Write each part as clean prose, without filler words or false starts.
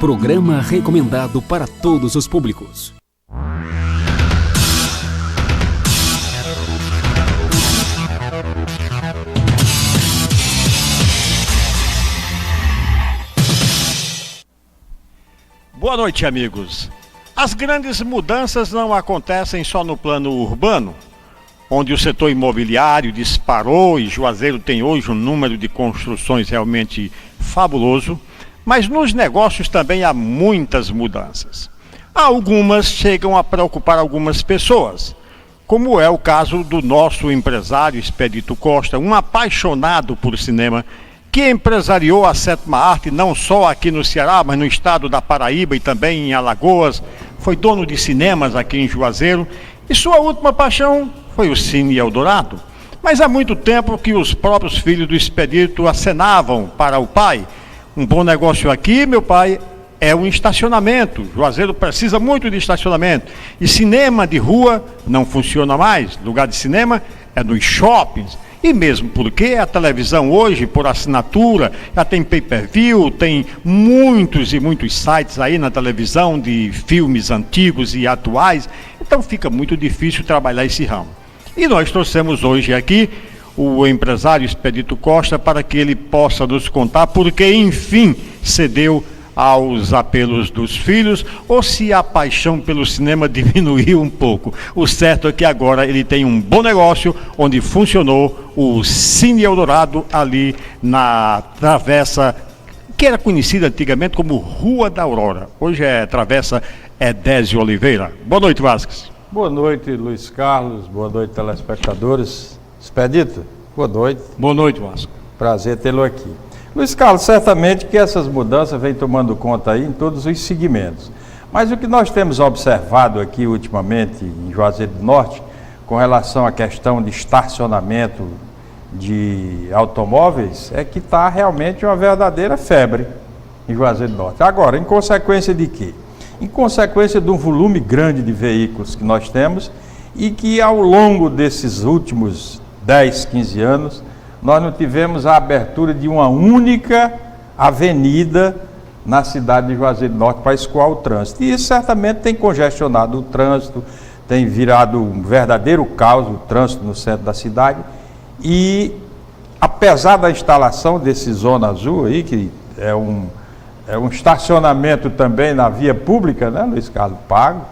Programa recomendado para todos os públicos. Boa noite, amigos. As grandes mudanças não acontecem só no plano urbano, onde o setor imobiliário disparou e Juazeiro tem hoje um número de construções realmente fabuloso, mas nos negócios também há muitas mudanças. Algumas chegam a preocupar algumas pessoas, como é o caso do nosso empresário Expedito Costa, um apaixonado por cinema, que empresariou a sétima arte não só aqui no Ceará, mas no estado da Paraíba e também em Alagoas, foi dono de cinemas aqui em Juazeiro, e sua última paixão foi o Cine Eldorado. Mas há muito tempo que os próprios filhos do Expedito acenavam para o pai: um bom negócio aqui, meu pai, é um estacionamento. Juazeiro precisa muito de estacionamento. E cinema de rua não funciona mais. Lugar de cinema é nos shoppings. E mesmo porque a televisão hoje, por assinatura, já tem pay-per-view, tem muitos e muitos sites aí na televisão de filmes antigos e atuais. Então fica muito difícil trabalhar esse ramo. E nós trouxemos hoje aqui o empresário Expedito Costa para que ele possa nos contar porque, enfim, cedeu aos apelos dos filhos ou se a paixão pelo cinema diminuiu um pouco. O certo é que agora ele tem um bom negócio onde funcionou o Cine Eldorado ali na travessa que era conhecida antigamente como Rua da Aurora. Hoje é Travessa Edésio Oliveira. Boa noite, Vasques. Boa noite, Luiz Carlos. Boa noite, telespectadores. Expedito, boa noite. Boa noite, Vasco. Prazer tê-lo aqui. Luiz Carlos, certamente que essas mudanças vêm tomando conta aí em todos os segmentos. Mas o que nós temos observado aqui ultimamente em Juazeiro do Norte, com relação à questão de estacionamento de automóveis, é que está realmente uma verdadeira febre em Juazeiro do Norte. Agora, em consequência de quê? Em consequência de um volume grande de veículos que nós temos e que ao longo desses últimos 10, 15 anos, nós não tivemos a abertura de uma única avenida na cidade de Juazeiro do Norte para escoar o trânsito. E isso certamente tem congestionado o trânsito, tem virado um verdadeiro caos o trânsito no centro da cidade. E apesar da instalação desse Zona Azul aí, que é um estacionamento também na via pública, né, Luiz Carlos, pago,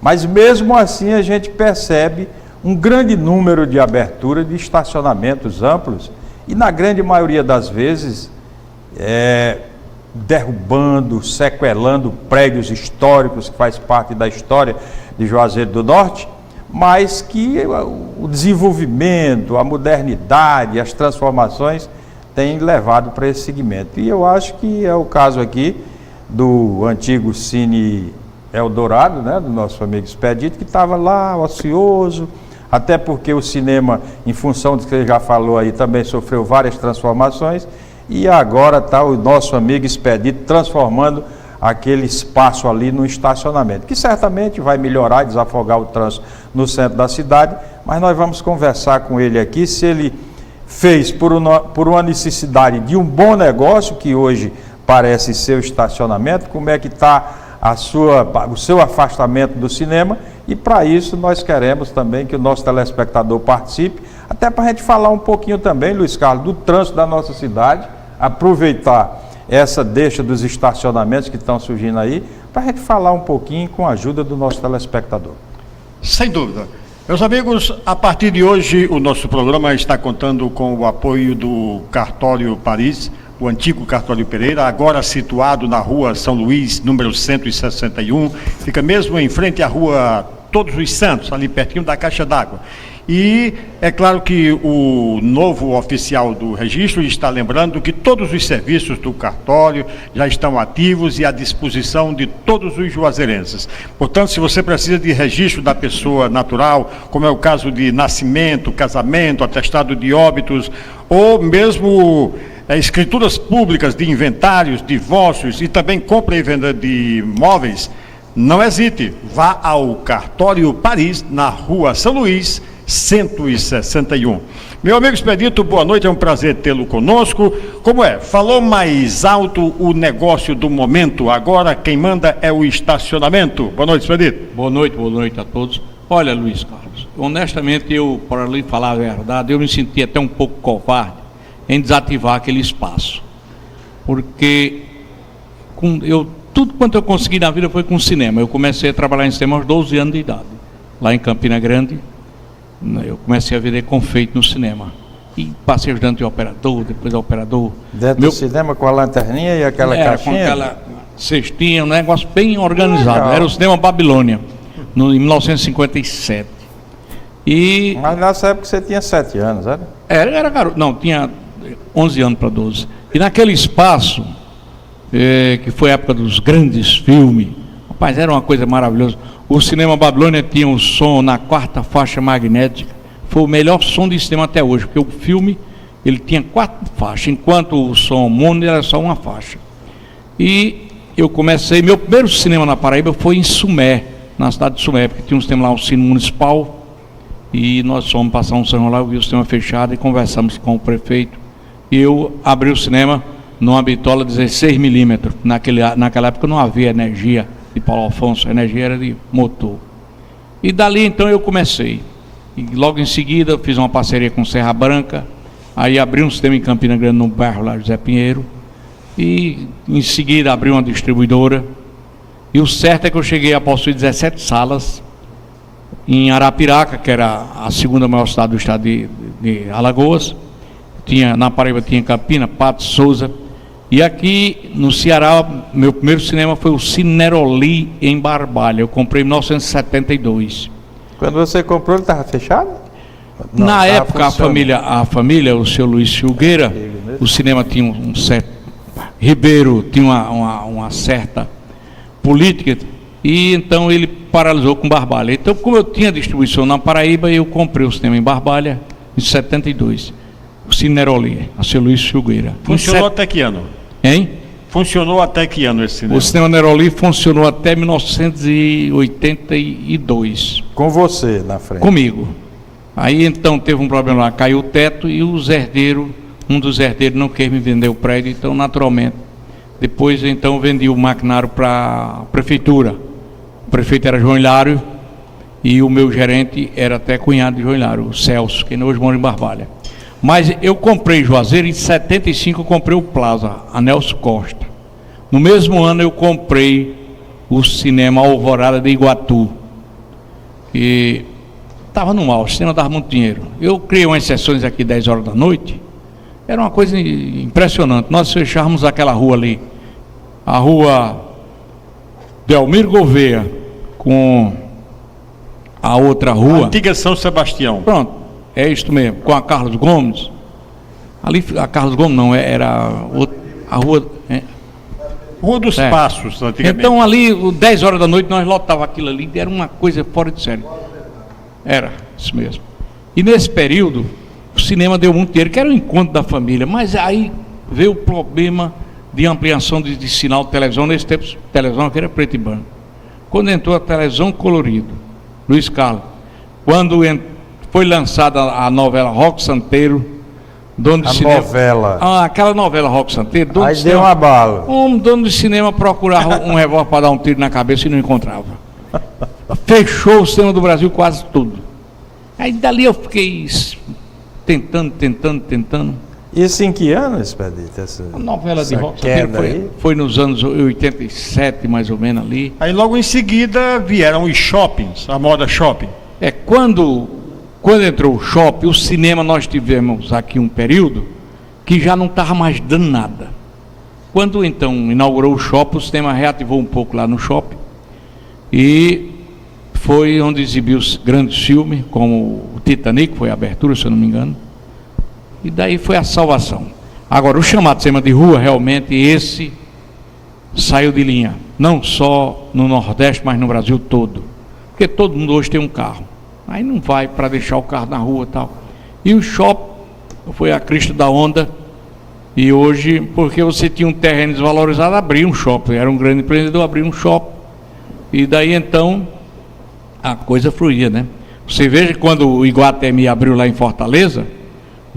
mas mesmo assim a gente percebe um grande número de abertura de estacionamentos amplos e na grande maioria das vezes derrubando, sequelando prédios históricos que faz parte da história de Juazeiro do Norte, mas que o desenvolvimento, a modernidade, as transformações têm levado para esse segmento. E eu acho que é o caso aqui do antigo Cine Eldorado, né, do nosso amigo Expedito, que estava lá ocioso, até porque o cinema, em função do que você já falou aí, também sofreu várias transformações, e agora está o nosso amigo Expedito transformando aquele espaço ali no estacionamento, que certamente vai melhorar e desafogar o trânsito no centro da cidade, mas nós vamos conversar com ele aqui, se ele fez por uma necessidade de um bom negócio, que hoje parece ser o estacionamento, como é que está o seu afastamento do cinema, e para isso nós queremos também que o nosso telespectador participe, até para a gente falar um pouquinho também, Luiz Carlos, do trânsito da nossa cidade, aproveitar essa deixa dos estacionamentos que estão surgindo aí, para a gente falar um pouquinho com a ajuda do nosso telespectador. Sem dúvida. Meus amigos, a partir de hoje o nosso programa está contando com o apoio do Cartório Paris, o antigo Cartório Pereira, agora situado na rua São Luís, número 161, fica mesmo em frente à rua Todos os Santos, ali pertinho da Caixa d'Água. E é claro que o novo oficial do registro está lembrando que todos os serviços do cartório já estão ativos e à disposição de todos os juazeirenses. Portanto, se você precisa de registro da pessoa natural, como é o caso de nascimento, casamento, atestado de óbitos, ou mesmo escrituras públicas de inventários, divórcios e também compra e venda de imóveis, não hesite, vá ao Cartório Paris, na rua São Luís, 161. Meu amigo Expedito, boa noite, é um prazer tê-lo conosco. Como é? Falou mais alto o negócio do momento, agora quem manda é o estacionamento. Boa noite, Expedito. Boa noite a todos. Olha, Luiz Carlos, honestamente, para lhe falar a verdade, eu me senti até um pouco covarde em desativar aquele espaço. Porque tudo quanto eu consegui na vida foi com cinema. Eu comecei a trabalhar em cinema aos 12 anos de idade, lá em Campina Grande. Eu comecei a vender confeito no cinema. E passei ajudante de operador, depois operador. Dentro do cinema com a lanterninha e aquela caixinha? Com aquela cestinha, um negócio bem organizado. Legal. Era o Cinema Babilônia, em 1957. Mas nessa época você tinha 7 anos, era? Era garoto. Não, tinha 11 anos para 12. E naquele espaço, que foi a época dos grandes filmes, rapaz, era uma coisa maravilhosa. O Cinema Babilônia tinha um som na 4ª faixa magnética. Foi o melhor som de cinema até hoje, porque o filme ele tinha 4 faixas, enquanto o som mono era só uma faixa. E eu comecei, meu primeiro cinema na Paraíba foi em Sumé, na cidade de Sumé, porque tinha um cinema lá, um cine municipal, e nós fomos passar um cinema lá, eu vi o cinema fechado e conversamos com o prefeito. E eu abri o cinema numa bitola 16mm. Naquela época não havia energia de Paulo Afonso, a energia era de motor. E dali então eu comecei. E logo em seguida eu fiz uma parceria com Serra Branca, aí abri um cinema em Campina Grande, no bairro lá, José Pinheiro, e em seguida abri uma distribuidora. E o certo é que eu cheguei a possuir 17 salas em Arapiraca, que era a segunda maior cidade do estado de Alagoas. Na Paraíba tinha Campina, Pato, Souza. E aqui no Ceará, meu primeiro cinema foi o Cine Neroli, em Barbalha. Eu comprei em 1972. Quando você comprou, ele estava fechado? Não, na época, a família, o seu Luiz Filgueira, o cinema tinha um certo... Ribeiro tinha uma certa política, e então ele paralisou com Barbalha. Então, como eu tinha distribuição na Paraíba, eu comprei o cinema em Barbalha em 72. O Cine Neroli, a seu Luiz Filgueira. Funcionou até que ano? Hein? Funcionou até que ano esse cinema? O Cinema Neroli funcionou até 1982. Com você na frente? Comigo. Aí então teve um problema lá, caiu o teto e um dos herdeiros não quis me vender o prédio, então naturalmente. Depois então vendi o maquinário para a prefeitura. O prefeito era João Hilário e o meu gerente era até cunhado de João Hilário, o Celso, que hoje mora em Barbalha. Mas eu comprei Juazeiro, em 75 eu comprei o Plaza, a Nelson Costa. No mesmo ano eu comprei o Cinema Alvorada de Iguatu, que estava no auge, o cinema dava muito dinheiro. Eu criei umas sessões aqui 10 horas da noite, era uma coisa impressionante. Nós fechávamos aquela rua ali, a rua Delmiro Gouveia, com a outra rua... A antiga São Sebastião. Pronto. É isto mesmo, com a Carlos Gomes. Ali, a Carlos Gomes não, era a rua... Rua dos Passos, antigamente. Então ali, 10 horas da noite, nós lotava aquilo ali, era uma coisa fora de série. Era, isso mesmo. E nesse período, o cinema deu muito dinheiro, que era o encontro da família, mas aí veio o problema de ampliação de sinal de televisão. Nesse tempo, televisão que era preto e branco. Quando entrou a televisão colorido, Luiz Carlos, quando foi lançada a novela Roque Santeiro, dono de cinema. Novela. Aquela novela Roque Santeiro. Aí deu cinema, uma bala. Um dono de cinema procurava um revólver para dar um tiro na cabeça e não encontrava. Fechou o cinema do Brasil quase tudo. Aí dali eu fiquei tentando. Isso em que ano, Expedito? A novela de Roque Santeiro foi nos anos 87, mais ou menos ali. Aí logo em seguida vieram os shoppings, a moda shopping. Quando entrou o shopping, o cinema, nós tivemos aqui um período que já não estava mais dando nada. Quando então inaugurou o shopping, o cinema reativou um pouco lá no shopping e foi onde exibiu os grandes filmes, como o Titanic, foi a abertura, se eu não me engano, e daí foi a salvação. Agora, o chamado cinema de rua, realmente, esse saiu de linha, não só no Nordeste, mas no Brasil todo, porque todo mundo hoje tem um carro. Aí não vai para deixar o carro na rua e tal. E o shopping foi a crista da onda. E hoje, porque você tinha um terreno desvalorizado, abria um shopping. Era um grande empreendedor, abria um shopping. E daí então, a coisa fluía, né? Você veja quando o Iguatemi abriu lá em Fortaleza,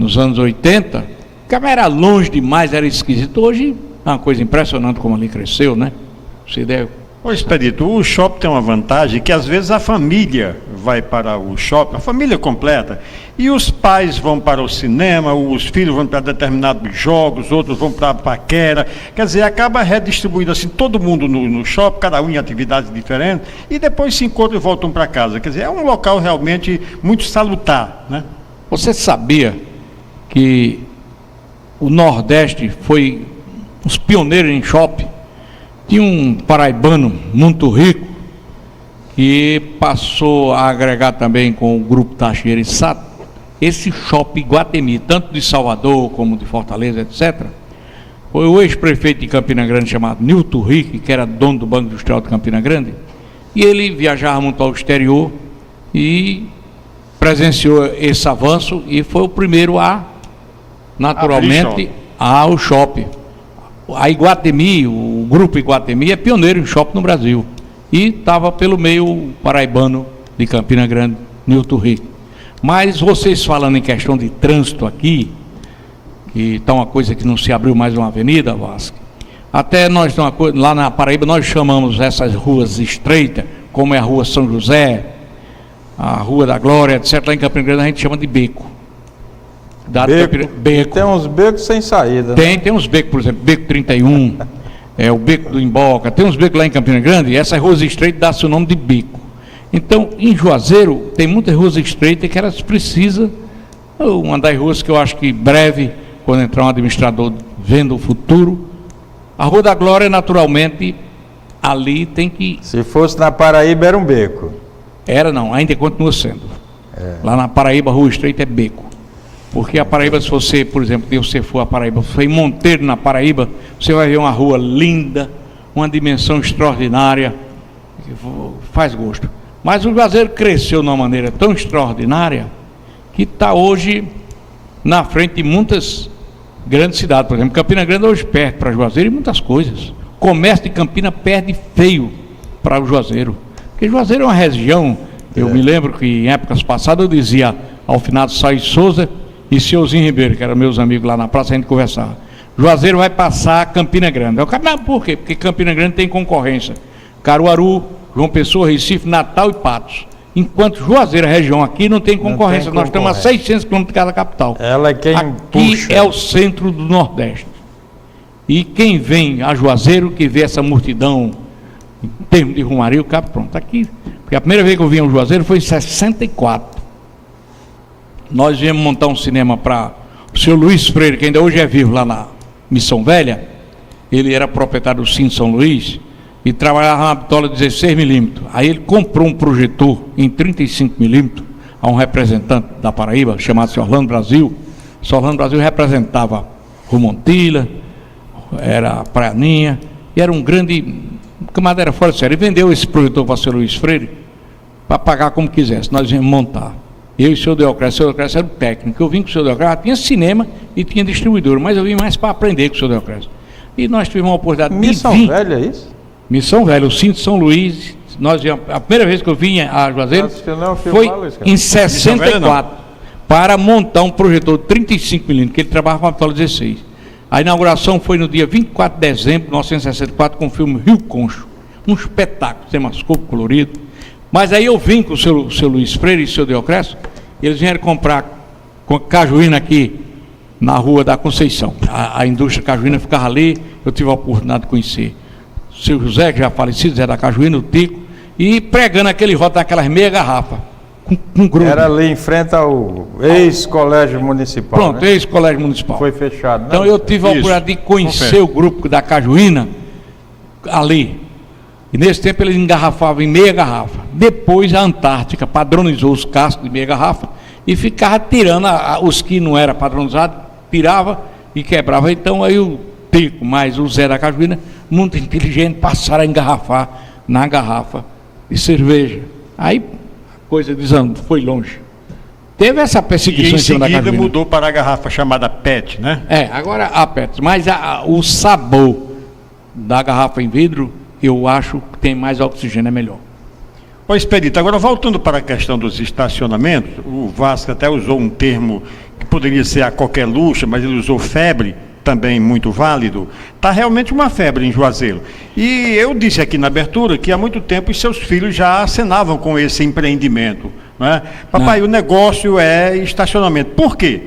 nos anos 80, que era longe demais, era esquisito. Hoje é uma coisa impressionante como ali cresceu, né? Você deve... Ô Expedito, o shopping tem uma vantagem que às vezes a família vai para o shopping, a família completa, e os pais vão para o cinema, os filhos vão para determinados jogos, outros vão para a paquera, quer dizer, acaba redistribuindo assim todo mundo no shopping, cada um em atividades diferentes, e depois se encontram e voltam para casa. Quer dizer, é um local realmente muito salutar, né? Você sabia que o Nordeste foi os pioneiros em shopping? Tinha um paraibano muito rico que passou a agregar também com o grupo Teixeira e Sato esse shopping Iguatemi, tanto de Salvador como de Fortaleza, etc. Foi o ex-prefeito de Campina Grande chamado Nilton Rick, que era dono do Banco Industrial de Campina Grande, e ele viajava muito ao exterior e presenciou esse avanço e foi o primeiro a, naturalmente, ao shopping. A Iguatemi, o grupo Iguatemi é pioneiro em shopping no Brasil. E estava pelo meio o paraibano de Campina Grande, Nilton Rick. Mas vocês falando em questão de trânsito aqui, que está uma coisa que não se abriu mais uma avenida, Vasco. Até nós, lá na Paraíba, nós chamamos essas ruas estreitas, como é a Rua São José, a Rua da Glória, etc. Lá em Campina Grande a gente chama de beco. Beco. Tem uns becos sem saída. Tem uns becos, por exemplo, Beco 31, o Beco do Imboca, tem uns becos lá em Campina Grande, e essas ruas estreitas dá-se o nome de beco. Então, em Juazeiro, tem muitas ruas estreitas que elas precisam, uma das ruas que eu acho que breve, quando entrar um administrador vendo o futuro, a Rua da Glória, naturalmente, ali tem que... Se fosse na Paraíba, era um beco. Era não, ainda continua sendo. Lá na Paraíba, a rua estreita é beco. Porque a Paraíba, se você, por exemplo, se você for a Paraíba, se for em Monteiro, na Paraíba, você vai ver uma rua linda, uma dimensão extraordinária, que faz gosto. Mas o Juazeiro cresceu de uma maneira tão extraordinária que está hoje na frente de muitas grandes cidades. Por exemplo, Campina Grande hoje perde para Juazeiro e muitas coisas. O comércio de Campina perde feio para o Juazeiro. Porque Juazeiro é uma região, eu me lembro que em épocas passadas eu dizia ao finado Saí Souza e Seuzinho Ribeiro, que eram meus amigos lá na praça, a gente conversava. Juazeiro vai passar Campina Grande. Eu falei, mas por quê? Porque Campina Grande tem concorrência. Caruaru, João Pessoa, Recife, Natal e Patos. Enquanto Juazeiro, a região aqui, não tem concorrência. Nós estamos a 600 quilômetros de cada capital. Ela é quem puxa. Aqui é o centro do Nordeste. E quem vem a Juazeiro, que vê essa multidão, em termos de rumaria, o cara, pronto, aqui. Porque a primeira vez que eu vim ao Juazeiro foi em 64. Nós viemos montar um cinema para o senhor Luiz Freire, que ainda hoje é vivo lá na Missão Velha. Ele era proprietário do Cine São Luís e trabalhava na bitola 16mm. Aí ele comprou um projetor em 35mm a um representante da Paraíba, chamado Orlando Brasil. O Orlando Brasil representava Rumontila, era Praianinha, e era um grande camarada, era fora de série. Ele vendeu esse projetor para o senhor Luiz Freire para pagar como quisesse. Nós viemos montar. Eu e o senhor Deocrésio era o técnico. Eu vim com o senhor Deocrésio, tinha cinema e tinha distribuidor, mas eu vim mais para aprender com o senhor Deocrésio. E nós tivemos uma oportunidade Missão de vir. Velha, é isso? Missão Velha, o Cinto São Luís. A primeira vez que eu vim a Juazeiro foi em 64, para montar um projetor de 35mm, que ele trabalhava com a bitola 16. A inauguração foi no dia 24 de dezembro de 1964, com o filme Rio Concho. Um espetáculo, cinemascope colorido. Mas aí eu vim com o seu Luiz Freire e o seu Deocrésio, e eles vieram comprar cajuína aqui na Rua da Conceição. A indústria cajuína ficava ali, eu tive a oportunidade de conhecer o seu José, que já falecido, Zé da Cajuína, o Tico, e pregando aquele rótulo daquelas meia garrafa, com grupo. Era ali em frente ao ex-colégio municipal. Pronto, né? Ex-colégio municipal. Foi fechado, né? Então eu tive a oportunidade de conhecer o grupo da Cajuína ali. E nesse tempo eles engarrafavam em meia garrafa. Depois a Antártica padronizou os cascos de meia garrafa e ficava tirando os que não eram padronizados, tirava e quebrava. Então aí o Tico mais o Zé da Cajuína, muito inteligente, passaram a engarrafar na garrafa de cerveja. Aí a coisa desandou, foi longe. Teve essa perseguição em cima da seguida Cajuína. mudou para a garrafa chamada PET, né? Agora a PET. Mas o sabor da garrafa em vidro, eu acho que tem mais oxigênio, é melhor. Ô Expedito, agora voltando para a questão dos estacionamentos, o Vasco até usou um termo poderia ser a coqueluche, mas ele usou febre, também muito válido. Está realmente uma febre em Juazeiro. E eu disse aqui na abertura que há muito tempo os seus filhos já acenavam com esse empreendimento. Né? Papai, o negócio é estacionamento. Por quê?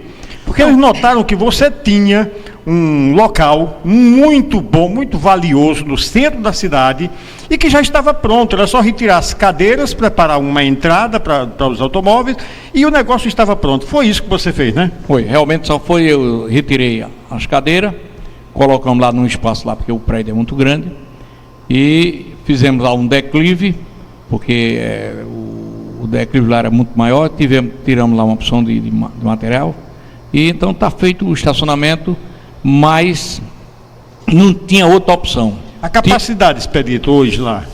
Porque eles notaram que você tinha um local muito bom, muito valioso no centro da cidade e que já estava pronto. Era só retirar as cadeiras, preparar uma entrada para os automóveis e o negócio estava pronto. Foi isso que você fez, né? Foi, realmente só foi, eu retirei as cadeiras, colocamos lá num espaço lá, porque o prédio é muito grande, e fizemos lá um declive, porque o declive lá era muito maior, tiramos lá uma opção de material, e então está feito o estacionamento, mas não tinha outra opção. A capacidade, Expedito, hoje lá?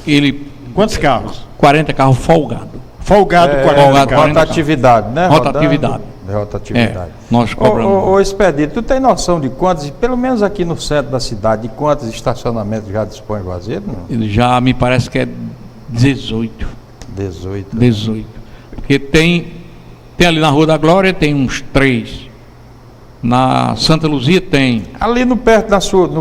Quantos carros? 40 carros folgados. Folgado, 40 carros. Rotatividade, né? Rotatividade. Rotatividade. Nós cobramos. Ô Expedito, tu tem noção de quantos, pelo menos aqui no centro da cidade, de quantos estacionamentos já dispõe Juazeiro? Ele já me parece que é 18. 18. Porque tem ali na Rua da Glória, tem uns 3. Na Santa Luzia tem. Ali no perto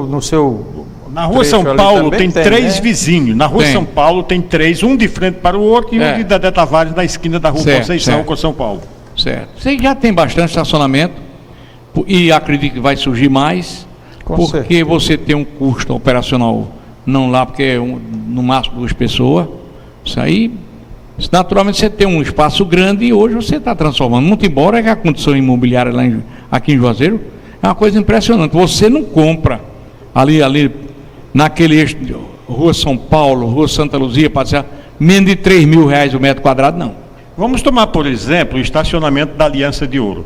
no seu. Na Rua São Paulo tem 3 vizinhos. Na Rua São Paulo tem 3, um de frente para o outro e um de Dedé Tavares na esquina da Rua Conceição com São Paulo. Certo. Você já tem bastante estacionamento e acredito que vai surgir mais, porque você tem um custo operacional não lá, porque é no máximo 2 pessoas. Isso aí, naturalmente você tem um espaço grande e hoje você está transformando. Muito embora que a condição imobiliária aqui em Juazeiro é uma coisa impressionante. Você não compra ali naquele eixo, Rua São Paulo, Rua Santa Luzia, passear, menos de R$3.000 o metro quadrado, não. Vamos tomar, por exemplo, o estacionamento da Aliança de Ouro.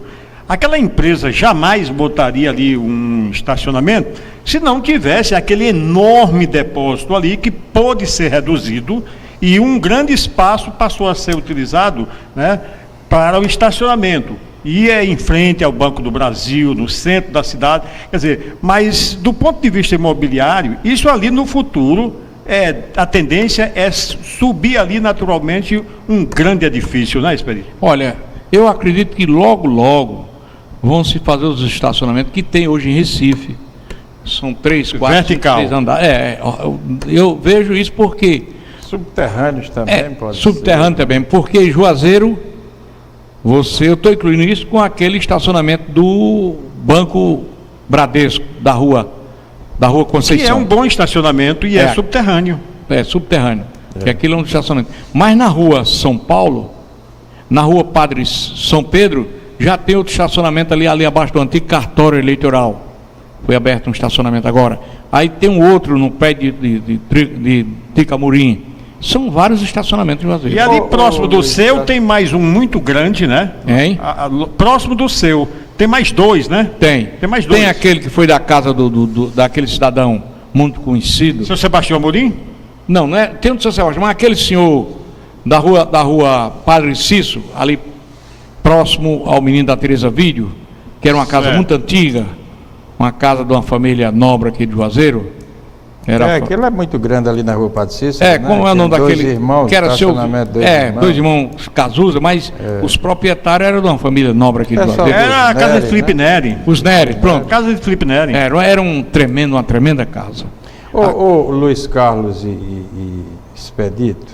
Aquela empresa jamais botaria ali um estacionamento se não tivesse aquele enorme depósito ali que pôde ser reduzido e um grande espaço passou a ser utilizado, né, para o estacionamento. E é em frente ao Banco do Brasil, no centro da cidade. Quer dizer, mas do ponto de vista imobiliário, isso ali no futuro, a tendência é subir ali naturalmente um grande edifício, né, Expedito? Olha, eu acredito que logo vão se fazer os estacionamentos que tem hoje em Recife. São 3, 4, 5, 6 andares. Eu vejo isso porque... Subterrâneos também, pode ser. Subterrâneo também, porque Juazeiro, eu estou incluindo isso com aquele estacionamento do Banco Bradesco, da rua Conceição. Que é um bom estacionamento e é subterrâneo. É subterrâneo, que aquilo é um estacionamento. Mas na Rua São Paulo, na Rua Padre São Pedro, já tem outro estacionamento ali abaixo do antigo cartório eleitoral. Foi aberto um estacionamento agora. Aí tem um outro no pé de Ticamurim. São vários estacionamentos em Juazeiro. E ali próximo do seu tem mais um muito grande, né? Hein? Próximo do seu. Tem mais 2, né? Tem mais 2. Tem aquele que foi da casa daquele cidadão muito conhecido. Seu Sebastião Amorim? Não é. Tem o seu Sebastião, mas aquele senhor da rua Padre Cício, ali próximo ao Menino da Teresa Vídeo, que era uma casa muito antiga, uma casa de uma família nobre aqui de Juazeiro. Aquilo é muito grande ali na Rua Padre Cício. Como é o nome daquele? Irmãos, que era dois irmãos Cazuza, mas os proprietários eram de uma família nobre aqui de Juazeiro. Era a casa de Felipe Neri. Os Neri, pronto. Casa de Felipe Neri. Era uma tremenda casa. Ô Luiz Carlos e Expedito,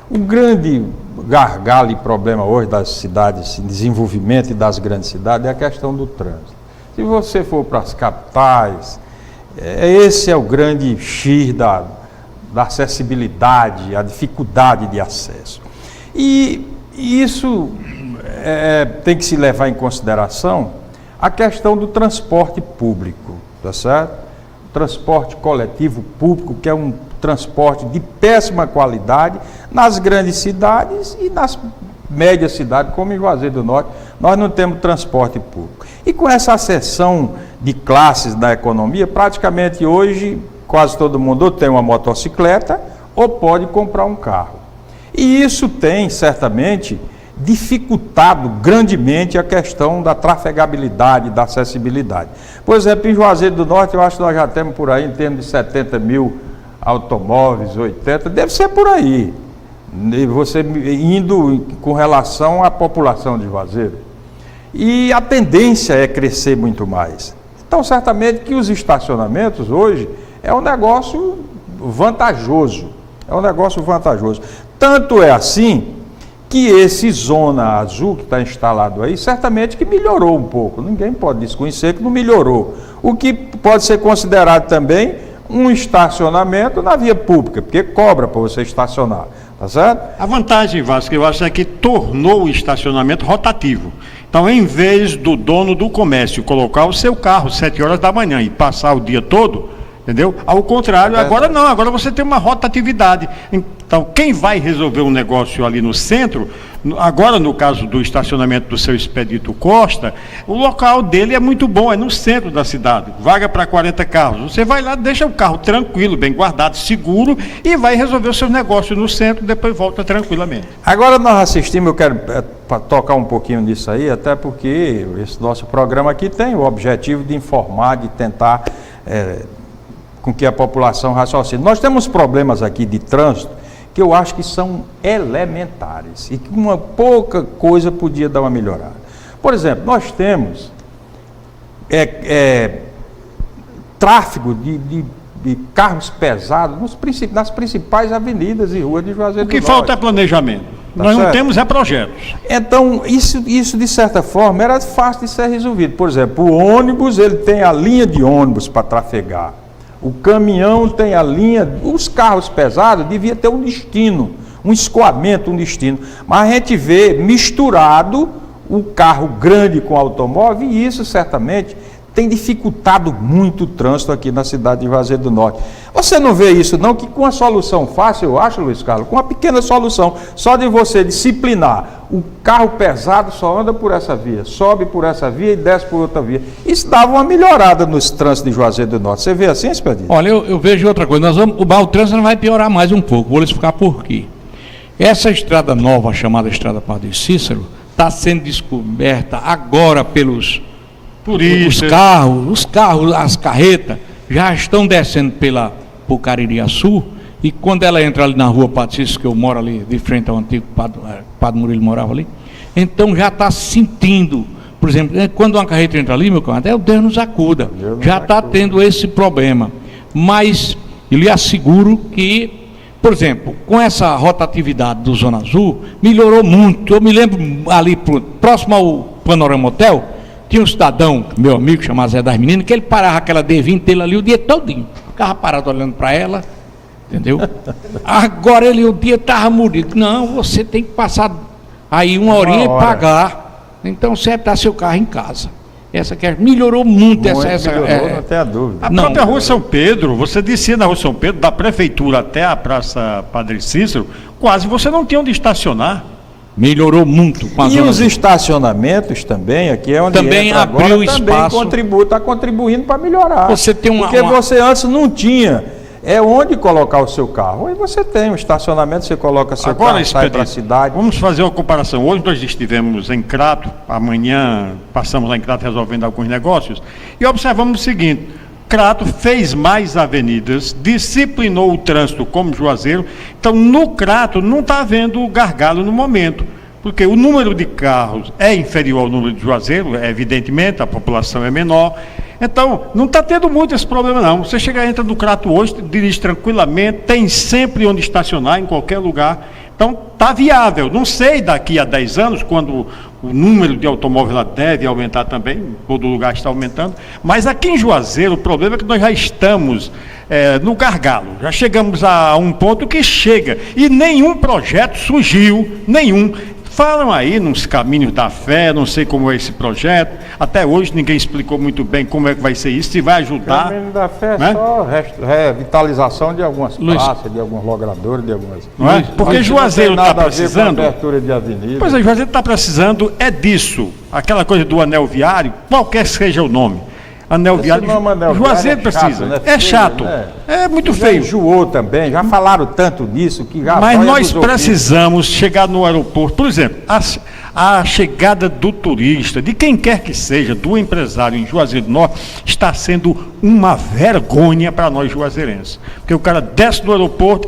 o grande gargalo e problema hoje das cidades, desenvolvimento e das grandes cidades, é a questão do trânsito. Se você for para as capitais, esse é o grande X da acessibilidade, a dificuldade de acesso. E isso tem que se levar em consideração a questão do transporte público, tá certo? O transporte coletivo público, que é um transporte de péssima qualidade nas grandes cidades e nas médias cidades, como em Juazeiro do Norte, nós não temos transporte público. E com essa acessão de classes da economia, praticamente hoje quase todo mundo ou tem uma motocicleta ou pode comprar um carro. E isso tem, certamente, dificultado grandemente a questão da trafegabilidade, da acessibilidade. Por exemplo, em Juazeiro do Norte, eu acho que nós já temos por aí em termos de 70 mil automóveis, 80, deve ser por aí. Você indo com relação à população de Juazeiro. e a tendência é crescer muito mais. Então, certamente que os estacionamentos hoje é um negócio vantajoso. É um negócio vantajoso. Tanto é assim que esse Zona Azul que está instalado aí, certamente que melhorou um pouco. Ninguém pode desconhecer que não melhorou. O que pode ser considerado também um estacionamento na via pública, porque cobra para você estacionar. Tá certo? A vantagem, Vasco, que eu acho é que tornou o estacionamento rotativo. Então, em vez do dono do comércio colocar o seu carro às 7 horas da manhã e passar o dia todo, entendeu? Ao contrário, agora não, agora você tem uma rotatividade. Então, quem vai resolver um negócio ali no centro, agora no caso do estacionamento do seu Expedito Costa, o local dele é muito bom, é no centro da cidade, vaga para 40 carros. Você vai lá, deixa o carro tranquilo, bem guardado, seguro, e vai resolver o seu negócio no centro, depois volta tranquilamente. Agora nós assistimos, eu quero tocar um pouquinho nisso aí, até porque esse nosso programa aqui tem o objetivo de informar, de tentar com que a população raciocine. Nós temos problemas aqui de trânsito que eu acho que são elementares e que uma pouca coisa podia dar uma melhorada. Por exemplo, nós temos tráfego de carros pesados nas principais avenidas e ruas de Juazeiro do Norte. O que falta é planejamento. Nós não temos projetos. Então, isso de certa forma era fácil de ser resolvido. Por exemplo, o ônibus, ele tem a linha de ônibus para trafegar. O caminhão tem a linha, os carros pesados devia ter um destino, um escoamento, um destino. Mas a gente vê misturado o carro grande com o automóvel e isso certamente tem dificultado muito o trânsito aqui na cidade de Juazeiro do Norte. Você não vê isso não, que com a solução fácil, eu acho, Luiz Carlos, com uma pequena solução, só de você disciplinar, o carro pesado só anda por essa via, sobe por essa via e desce por outra via. Isso dava uma melhorada no trânsito de Juazeiro do Norte. Você vê assim, Expedito? Olha, eu vejo outra coisa, o trânsito não vai piorar mais um pouco, vou lhes explicar por quê. Essa estrada nova, chamada Estrada Padre Cícero, está sendo descoberta agora pelos os carros, as carretas, já estão descendo por Caririaçu, e quando ela entra ali na rua Padre Cícero, que eu moro ali, de frente ao antigo Padre Murilo morava ali, então já está sentindo, por exemplo, quando uma carreta entra ali, meu camarada, Deus nos acuda, já está tendo esse problema. Mas eu lhe asseguro que, por exemplo, com essa rotatividade do Zona Azul, melhorou muito. Eu me lembro ali, próximo ao Panorama Hotel, tinha um cidadão, meu amigo, chamado Zé das Meninas, que ele parava aquela D20 dele ali o dia todinho. Ficava parado olhando para ela, entendeu? Agora o dia estava murido. Não, você tem que passar aí uma horinha e pagar. Então você está seu carro em casa. Essa que melhorou muito não tem a dúvida. A própria Rua São Pedro, você descia na Rua São Pedro, da prefeitura até a Praça Padre Cícero, quase você não tinha onde estacionar. Melhorou muito. E os estacionamentos também, aqui é onde também entra abriu agora, espaço. Também está contribuindo para melhorar. Você tem porque você antes não tinha onde colocar o seu carro. Aí você tem um estacionamento, você coloca seu carro, sai para a cidade. Vamos fazer uma comparação. Hoje nós estivemos em Crato, amanhã passamos lá em Crato resolvendo alguns negócios, e observamos o seguinte: Crato fez mais avenidas, disciplinou o trânsito como Juazeiro. Então, no Crato não está havendo gargalo no momento, porque o número de carros é inferior ao número de Juazeiro, evidentemente, a população é menor. Então, não está tendo muito esse problema não. Você chega, entra no Crato hoje, dirige tranquilamente, tem sempre onde estacionar, em qualquer lugar. Então, está viável. Não sei daqui a 10 anos, quando o número de automóveis lá deve aumentar também, todo lugar está aumentando, mas aqui em Juazeiro o problema é que nós já estamos no gargalo, já chegamos a um ponto que chega, e nenhum projeto surgiu, nenhum. Falam aí nos caminhos da fé, não sei como é esse projeto, até hoje ninguém explicou muito bem como é que vai ser isso, se vai ajudar. O caminho da fé é só revitalização de algumas praças, de alguns logradores, de algumas... Não é? Porque Juazeiro está precisando... abertura de avenida. Pois é, Juazeiro está precisando disso, aquela coisa do anel viário, qualquer seja o nome. Anel viário, Juazeiro precisa. Né? É chato, né? É muito feio. Enjoou também, já falaram tanto disso que já. Mas nós precisamos chegar no aeroporto, por exemplo, a chegada do turista, de quem quer que seja, do empresário em Juazeiro do Norte, está sendo uma vergonha para nós juazeirenses. Porque o cara desce do aeroporto,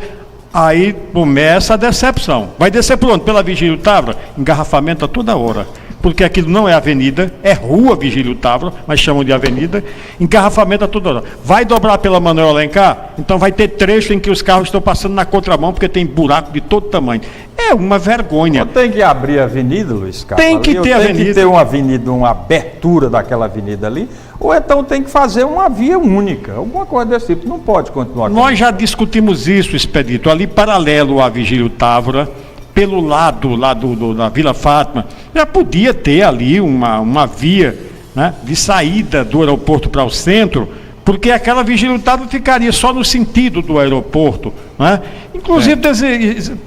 aí começa a decepção. Vai descer por onde? Pela Vigílio Távora? Engarrafamento a toda hora. porque aquilo não é avenida, é rua Vigílio Távora, mas chamam de avenida, engarrafamento a toda hora. Vai dobrar pela Manuel Alencar, então vai ter trecho em que os carros estão passando na contramão, porque tem buraco de todo tamanho. É uma vergonha. Não tem que abrir a avenida, Luiz Carlos? Tem que ter avenida. Tem que ter uma avenida, uma abertura daquela avenida ali, ou então tem que fazer uma via única, alguma coisa desse tipo. Não pode continuar. Nós já discutimos isso, Expedito, ali paralelo à Vigílio Távora, pelo lado lá da Vila Fátima, já podia ter ali uma via, né, de saída do aeroporto para o centro, porque aquela Vigílio Távora ficaria só no sentido do aeroporto, né? Inclusive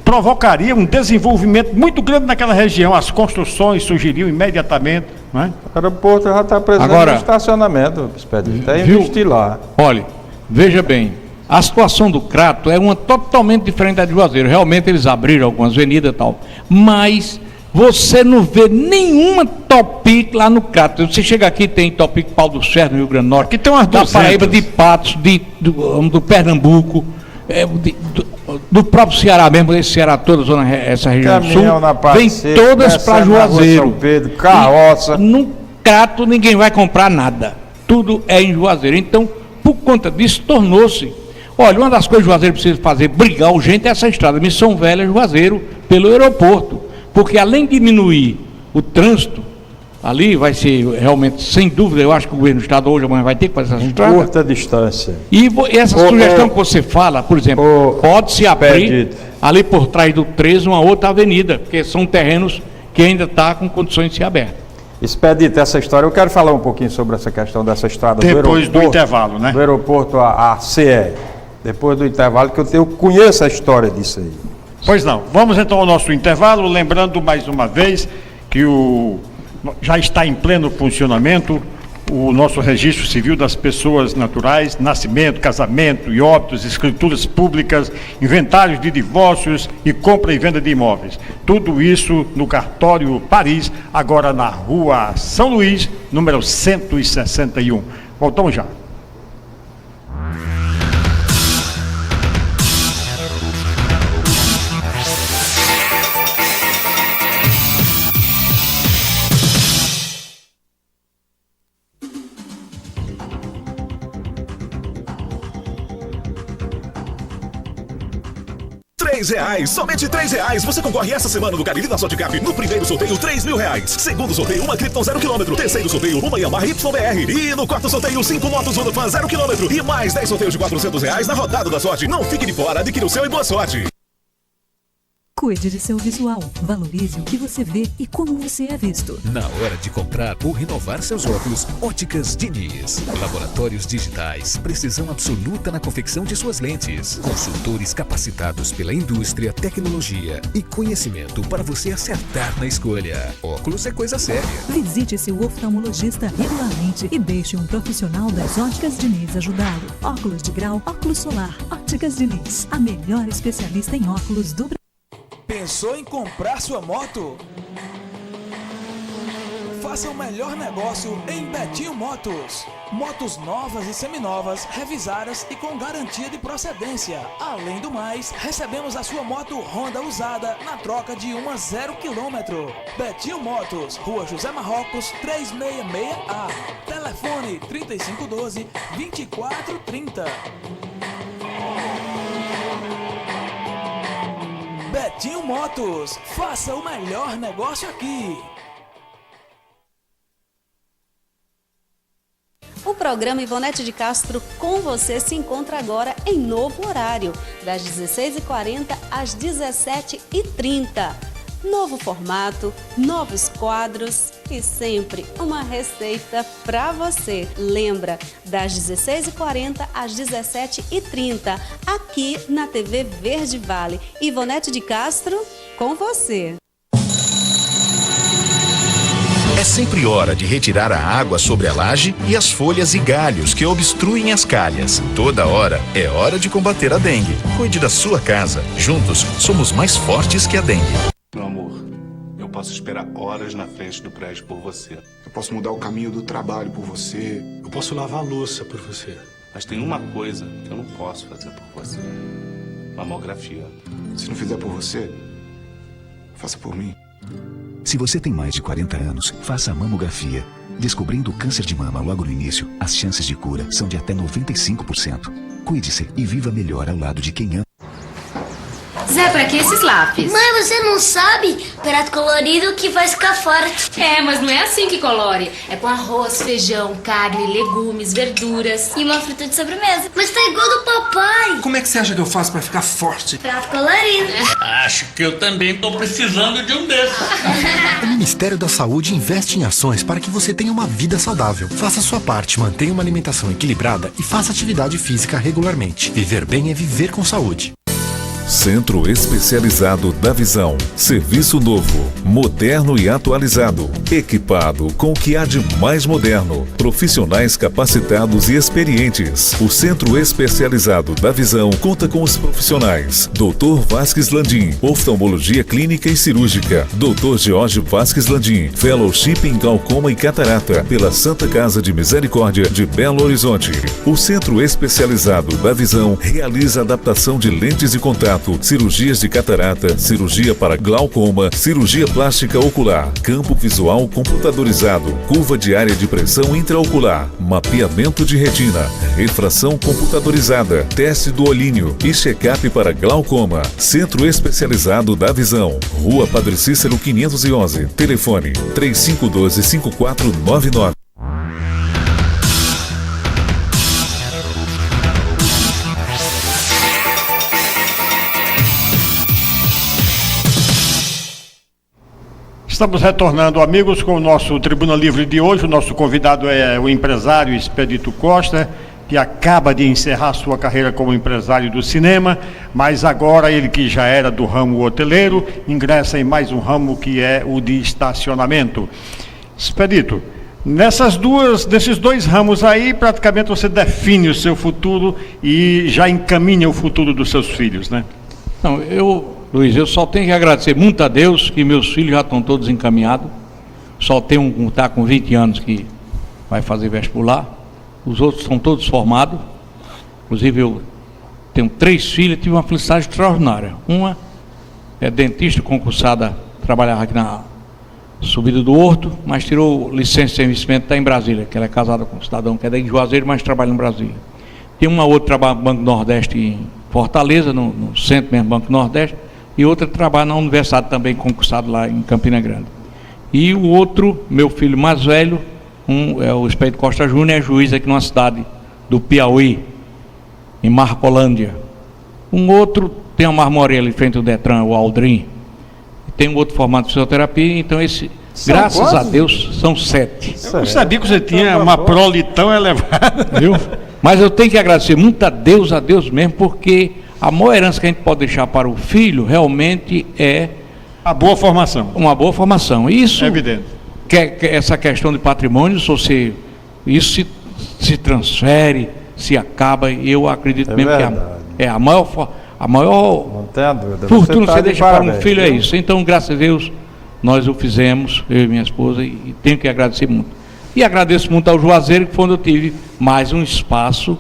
provocaria um desenvolvimento muito grande naquela região, as construções surgiriam imediatamente, né? O aeroporto já está presente Agora, no estacionamento, Expedito, tem que investir lá. Olha, veja bem, a situação do Crato é uma totalmente diferente da de Juazeiro. Realmente eles abriram algumas avenidas e tal, mas você não vê nenhuma Topic lá no Crato. Você chega aqui, tem Topic Pau do Cerro, no Rio Grande do Norte, aqui tem umas da 200. Paraíba, de Patos, do Pernambuco, do próprio Ceará mesmo, esse Ceará toda, essa região do sul, vem todas para Juazeiro. São Pedro, carroça. E no Crato ninguém vai comprar nada, tudo é em Juazeiro. Então, por conta disso, tornou-se. Olha, uma das coisas que Juazeiro precisa fazer, brigar urgente, é essa estrada Missão Velha Juazeiro, pelo aeroporto, porque além de diminuir o trânsito, ali vai ser realmente, sem dúvida, eu acho que o governo do estado hoje, amanhã vai ter que fazer essa estrada. Curta distância. E essa sugestão que você fala, por exemplo, pode-se abrir ali por trás do 13 uma outra avenida, porque são terrenos que ainda estão com condições de ser abertos. Expedito, essa história, eu quero falar um pouquinho sobre essa questão dessa estrada depois do intervalo, né? Do aeroporto à CE. Depois do intervalo, que eu conheço a história disso aí. Pois não. Vamos então ao nosso intervalo, lembrando mais uma vez que já está em pleno funcionamento o nosso registro civil das pessoas naturais, nascimento, casamento e óbitos, escrituras públicas, inventários de divórcios e compra e venda de imóveis. Tudo isso no cartório Paris, agora na rua São Luís, número 161. Voltamos já. R$3, somente R$3. Você concorre essa semana no Cariri da Soticap. No primeiro sorteio, R$3.000. Segundo sorteio, uma Krypton 0 km. Terceiro sorteio, uma Yamaha YBR. E no quarto sorteio, 5 motos Unifan 0 km. E mais 10 sorteios de R$400 na rodada da sorte. Não fique de fora, adquira o seu e boa sorte. Cuide de seu visual, valorize o que você vê e como você é visto. Na hora de comprar ou renovar seus óculos, Óticas Diniz. Laboratórios digitais, precisão absoluta na confecção de suas lentes. Consultores capacitados pela indústria, tecnologia e conhecimento para você acertar na escolha. Óculos é coisa séria. Visite seu oftalmologista regularmente e deixe um profissional das Óticas Diniz ajudá-lo. Óculos de grau, óculos solar. Óticas Diniz, a melhor especialista em óculos do Brasil. Pensou em comprar sua moto? Faça o melhor negócio em Betinho Motos. Motos novas e seminovas, revisadas e com garantia de procedência. Além do mais, recebemos a sua moto Honda usada na troca de uma 0 km. Betinho Motos, Rua José Marrocos, 366A. Telefone 3512-2430. Betinho Motos, faça o melhor negócio aqui. O programa Ivonete de Castro com você se encontra agora em novo horário, das 16h40 às 17h30. Novo formato, novos quadros e sempre uma receita para você. Lembra, das 16h40 às 17h30, aqui na TV Verde Vale. Ivonete de Castro, com você. É sempre hora de retirar a água sobre a laje e as folhas e galhos que obstruem as calhas. Toda hora é hora de combater a dengue. Cuide da sua casa. Juntos, somos mais fortes que a dengue. Meu amor, eu posso esperar horas na frente do prédio por você. Eu posso mudar o caminho do trabalho por você. Eu posso lavar a louça por você. Mas tem uma coisa que eu não posso fazer por você. Mamografia. Se não fizer por você, faça por mim. Se você tem mais de 40 anos, faça a mamografia. Descobrindo o câncer de mama logo no início, as chances de cura são de até 95%. Cuide-se e viva melhor ao lado de quem ama. Zé, pra que esses lápis? Mãe, você não sabe? Prato colorido que faz ficar forte. É, mas não é assim que colore. É com arroz, feijão, carne, legumes, verduras. E uma fruta de sobremesa. Mas tá igual do papai. Como é que você acha que eu faço pra ficar forte? Prato colorido. Acho que eu também tô precisando de um desses. O Ministério da Saúde investe em ações para que você tenha uma vida saudável. Faça a sua parte, mantenha uma alimentação equilibrada e faça atividade física regularmente. Viver bem é viver com saúde. Centro Especializado da Visão. Serviço novo, moderno e atualizado. Equipado com o que há de mais moderno. Profissionais capacitados e experientes. O Centro Especializado da Visão conta com os profissionais Dr. Vasques Landim, oftalmologia clínica e cirúrgica. Dr. George Vasques Landim, fellowship em glaucoma e catarata pela Santa Casa de Misericórdia de Belo Horizonte. O Centro Especializado da Visão realiza adaptação de lentes de contato, cirurgias de catarata, cirurgia para glaucoma, cirurgia plástica ocular, campo visual computadorizado, curva de área de pressão intraocular, mapeamento de retina, refração computadorizada, teste do olhinho e check-up para glaucoma. Centro Especializado da Visão. Rua Padre Cícero 511. Telefone 3512-5499. Estamos retornando, amigos, com o nosso Tribuna Livre de hoje. O nosso convidado é o empresário Expedito Costa, que acaba de encerrar sua carreira como empresário do cinema, mas agora ele, que já era do ramo hoteleiro, ingressa em mais um ramo, que é o de estacionamento. Expedito, nesses dois ramos aí, praticamente você define o seu futuro e já encaminha o futuro dos seus filhos, né? Não, Luiz, eu só tenho que agradecer muito a Deus que meus filhos já estão todos encaminhados. Só tem um que está com 20 anos que vai fazer vestibular. Os outros são todos formados. Inclusive eu tenho 3 filhas, tive uma felicidade extraordinária. Uma é dentista concursada, trabalhava aqui na Subida do Horto, mas tirou licença de serviço, está em Brasília, que ela é casada com um cidadão que é de Juazeiro, mas trabalha em Brasília. Tem uma outra que trabalha no Banco Nordeste em Fortaleza, no centro mesmo, Banco Nordeste. E outra trabalha na universidade também, concursado lá em Campina Grande. E o outro, meu filho mais velho, é o Expedito Costa Júnior, é juiz aqui numa cidade do Piauí, em Marcolândia. Um outro tem uma marmoreira ali em frente ao Detran, o Aldrin. E tem um outro formado em fisioterapia, então graças a Deus, são 7. Eu sabia que você tinha uma prole tão elevada. Viu? Mas eu tenho que agradecer muito a Deus mesmo, porque a maior herança que a gente pode deixar para o filho realmente é a boa formação. Uma boa formação. Isso é evidente. Essa questão de patrimônio, isso se transfere, se acaba, e eu acredito mesmo que a maior fortuna que você deixa para um filho é isso. Então, graças a Deus, nós o fizemos, eu e minha esposa, e tenho que agradecer muito. E agradeço muito ao Juazeiro, que foi onde eu tive mais um espaço,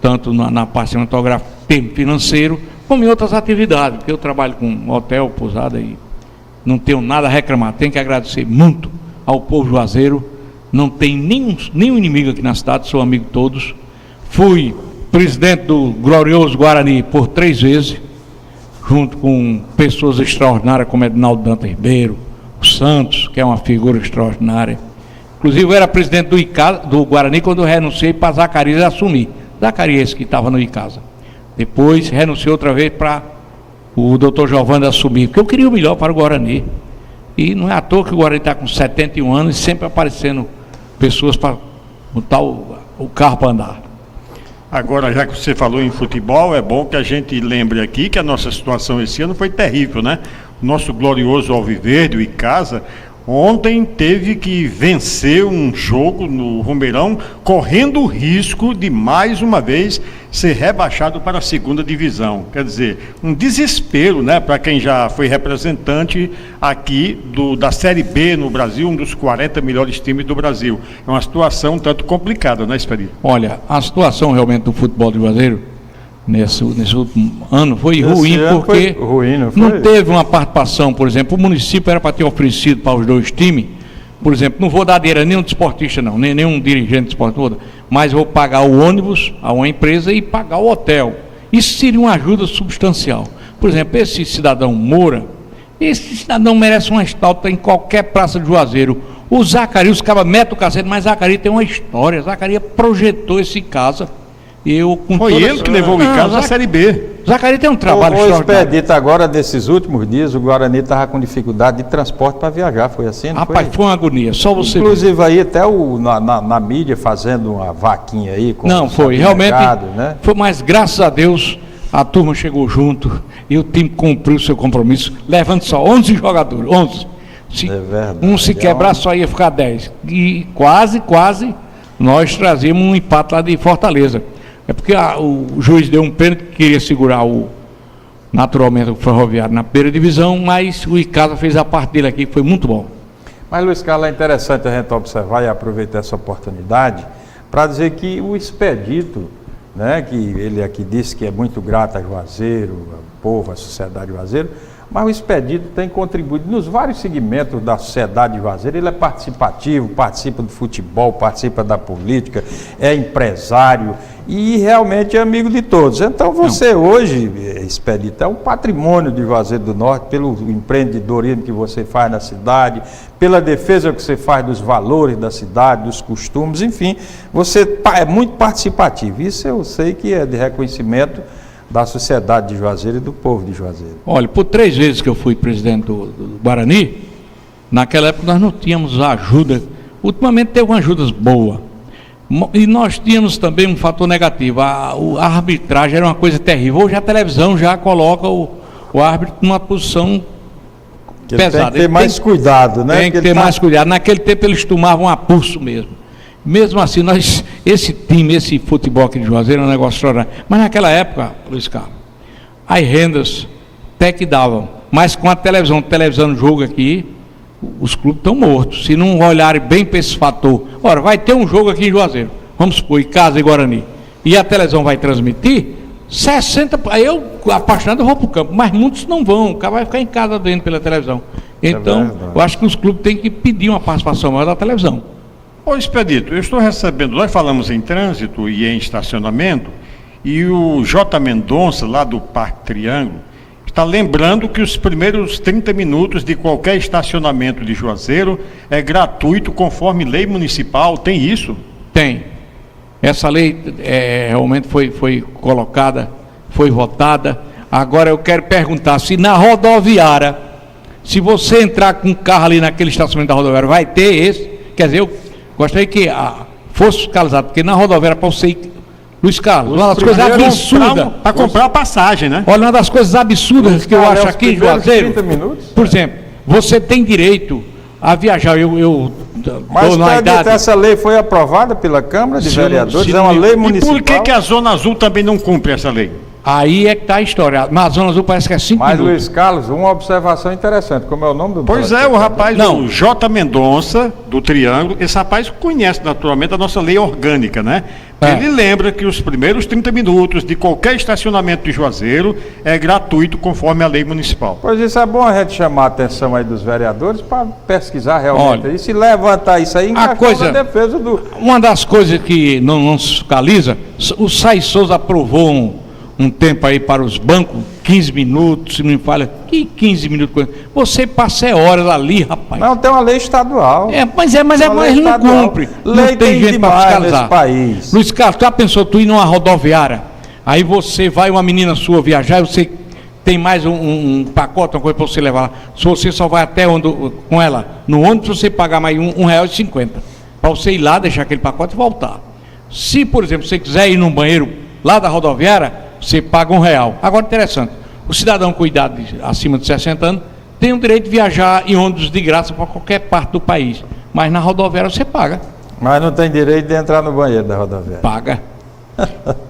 tanto na parte cinematográfica, financeiro, como em outras atividades, porque eu trabalho com hotel, pousada e não tenho nada a reclamar. Tenho que agradecer muito ao povo juazeiro. Não tem nenhum inimigo aqui na cidade, sou amigo de todos. Fui presidente do glorioso Guarani por 3 vezes, junto com pessoas extraordinárias como Edinaldo Dantas Ribeiro, o Santos, que é uma figura extraordinária. Inclusive eu era presidente do Guarani quando eu renunciei para Zacarias assumir. Zacarias, que estava no Icasa. Depois renunciei outra vez para o doutor Giovanni assumir, porque eu queria o melhor para o Guarani. E não é à toa que o Guarani está com 71 anos e sempre aparecendo pessoas para botar o carro para andar. Agora, já que você falou em futebol, é bom que a gente lembre aqui que a nossa situação esse ano foi terrível, né? O nosso glorioso Alviverde, o Icasa, ontem teve que vencer um jogo no Romeirão, correndo o risco de mais uma vez ser rebaixado para a 2ª divisão. Quer dizer, um desespero, né, para quem já foi representante aqui da Série B no Brasil, um dos 40 melhores times do Brasil. É uma situação um tanto complicada, né, Expedito? Olha, a situação realmente do futebol de Juazeiro, nesse último ano foi ruim, porque foi ruim, não teve uma participação. Por exemplo, o município era para ter oferecido para os dois times, por exemplo, não vou dar dinheiro a nenhum desportista não, nenhum dirigente de esporte, mas vou pagar o ônibus a uma empresa e pagar o hotel. Isso seria uma ajuda substancial. Por exemplo, esse cidadão Moura, esse cidadão merece uma estátua em qualquer praça de Juazeiro. O Zacarias, os cabas metem o cacete, mas Zacarias tem uma história. Zacarias projetou esse casa. Foi ele que levou o Icasa à Série B. Zacarias tem um trabalho extraordinário. Expedito, agora, desses últimos dias, o Guarani estava com dificuldade de transporte para viajar. Foi assim? Rapaz, foi uma agonia. Só você. Inclusive aí até na mídia fazendo uma vaquinha aí. Não, foi. Realmente, né? Foi, mas graças a Deus a turma chegou junto e o time cumpriu o seu compromisso, levando só 11 jogadores. 11. Se quebrar, só ia ficar 10. E quase nós trazíamos um empate lá de Fortaleza. É porque o juiz deu um pênalti que queria segurar naturalmente o Ferroviário na primeira divisão, mas o Icasa fez a parte dele aqui, que foi muito bom. Mas, Luiz Carlos, é interessante a gente observar e aproveitar essa oportunidade para dizer que o Expedito, né, que ele aqui disse que é muito grato a Juazeiro, ao povo, à sociedade de Juazeiro, mas o Expedito tem contribuído nos vários segmentos da sociedade de Juazeiro. Ele é participativo, participa do futebol, participa da política, é empresário e realmente é amigo de todos. Então você hoje, Expedito, é um patrimônio de Juazeiro do Norte, pelo empreendedorismo que você faz na cidade, pela defesa que você faz dos valores da cidade, dos costumes, enfim, você é muito participativo. Isso eu sei que é de reconhecimento da sociedade de Juazeiro e do povo de Juazeiro. Olha, por 3 vezes que eu fui presidente do Guarani, naquela época nós não tínhamos ajuda. Ultimamente teve uma ajuda boa. E nós tínhamos também um fator negativo. A arbitragem era uma coisa terrível. Hoje a televisão já coloca o árbitro numa posição pesada. Tem que ter mais cuidado, né? Tem que ter mais cuidado. Naquele tempo eles tomavam a pulso mesmo. Mesmo assim, esse futebol aqui de Juazeiro é um negócio extraordinário. Mas naquela época, Luiz Carlos, as rendas até que davam. Mas com a televisão televisando o jogo aqui, os clubes estão mortos. Se não olharem bem para esse fator. Ora, vai ter um jogo aqui em Juazeiro. Vamos supor, Icasa e Guarani. E a televisão vai transmitir, 60... Aí eu, apaixonado, eu vou para o campo. Mas muitos não vão. O cara vai ficar em casa vendo pela televisão. Então, eu acho que os clubes têm que pedir uma participação maior da televisão. Ô Expedito, eu estou recebendo, nós falamos em trânsito e em estacionamento, e o J. Mendonça, lá do Parque Triângulo, está lembrando que os primeiros 30 minutos de qualquer estacionamento de Juazeiro é gratuito conforme lei municipal, tem isso? Tem. Essa lei realmente foi colocada, foi votada. Agora eu quero perguntar se na rodoviária, se você entrar com um carro ali naquele estacionamento da rodoviária, vai ter esse, quer dizer, eu gostaria que fosse fiscalizado, porque na rodoviária para você ir, Luiz Carlos, uma das coisas absurdas. Para comprar a passagem, né? Olha, uma das coisas absurdas que eu acho aqui em Juazeiro, 30 minutos? Por exemplo, você tem direito a viajar. Mas essa lei foi aprovada pela Câmara de Vereadores, é uma lei municipal. E por que a Zona Azul também não cumpre essa lei? Aí é que está a história. Mas a Zona Azul parece que é 5 minutos. Mas, Luiz Carlos, uma observação interessante. Como é o nome do... Pois é, o rapaz, o J. Mendonça, do Triângulo, esse rapaz conhece naturalmente a nossa lei orgânica, né? Ele lembra que os primeiros 30 minutos de qualquer estacionamento de Juazeiro é gratuito conforme a lei municipal. Pois isso é bom a gente chamar a atenção aí dos vereadores para pesquisar realmente isso e levantar isso aí em defesa do... Uma das coisas que não se fiscaliza, o Sai Souza aprovou um tempo aí para os bancos, 15 minutos, se não me falha, que 15 minutos? Você passa horas ali, rapaz. Não, tem uma lei estadual. Mas ele não cumpre. Lei não tem gente para fiscalizar. Nesse país. Luiz Carlos, tu já pensou tu ir numa rodoviária, aí você vai, uma menina sua viajar, você tem mais um pacote, uma coisa para você levar lá. Se você só vai até com ela, no ônibus você pagar mais R$1,50, para você ir lá, deixar aquele pacote e voltar. Se, por exemplo, você quiser ir num banheiro lá da rodoviária, você paga R$1. Agora, interessante, o cidadão com idade acima de 60 anos tem o direito de viajar em ônibus de graça para qualquer parte do país, mas na rodoviária você paga. Mas não tem direito de entrar no banheiro da rodoviária. Paga.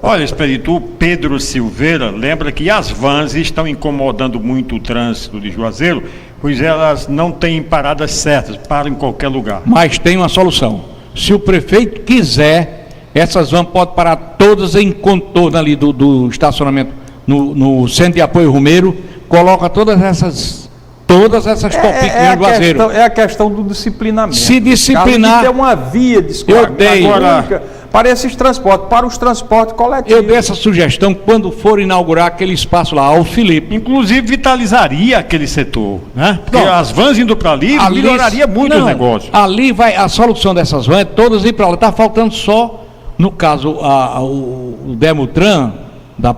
Olha, Expedito, o Pedro Silveira lembra que as vans estão incomodando muito o trânsito de Juazeiro, pois elas não têm paradas certas, param em qualquer lugar. Mas tem uma solução. Se o prefeito quiser, Essas vans podem parar todas em contorno ali do estacionamento, no Centro de Apoio Rumeiro, coloca todas essas topinhas do Juazeiro. É a questão do disciplinamento. Se disciplinar... Tem uma via de única para esses transportes, para os transportes coletivos. Eu dei essa sugestão quando for inaugurar aquele espaço lá, ao Felipe. Inclusive vitalizaria aquele setor, né? Porque as vans indo para ali melhoraria muito o negócio. Ali vai, a solução dessas vans é todas ir para lá. Está faltando só, no caso, o Demutran,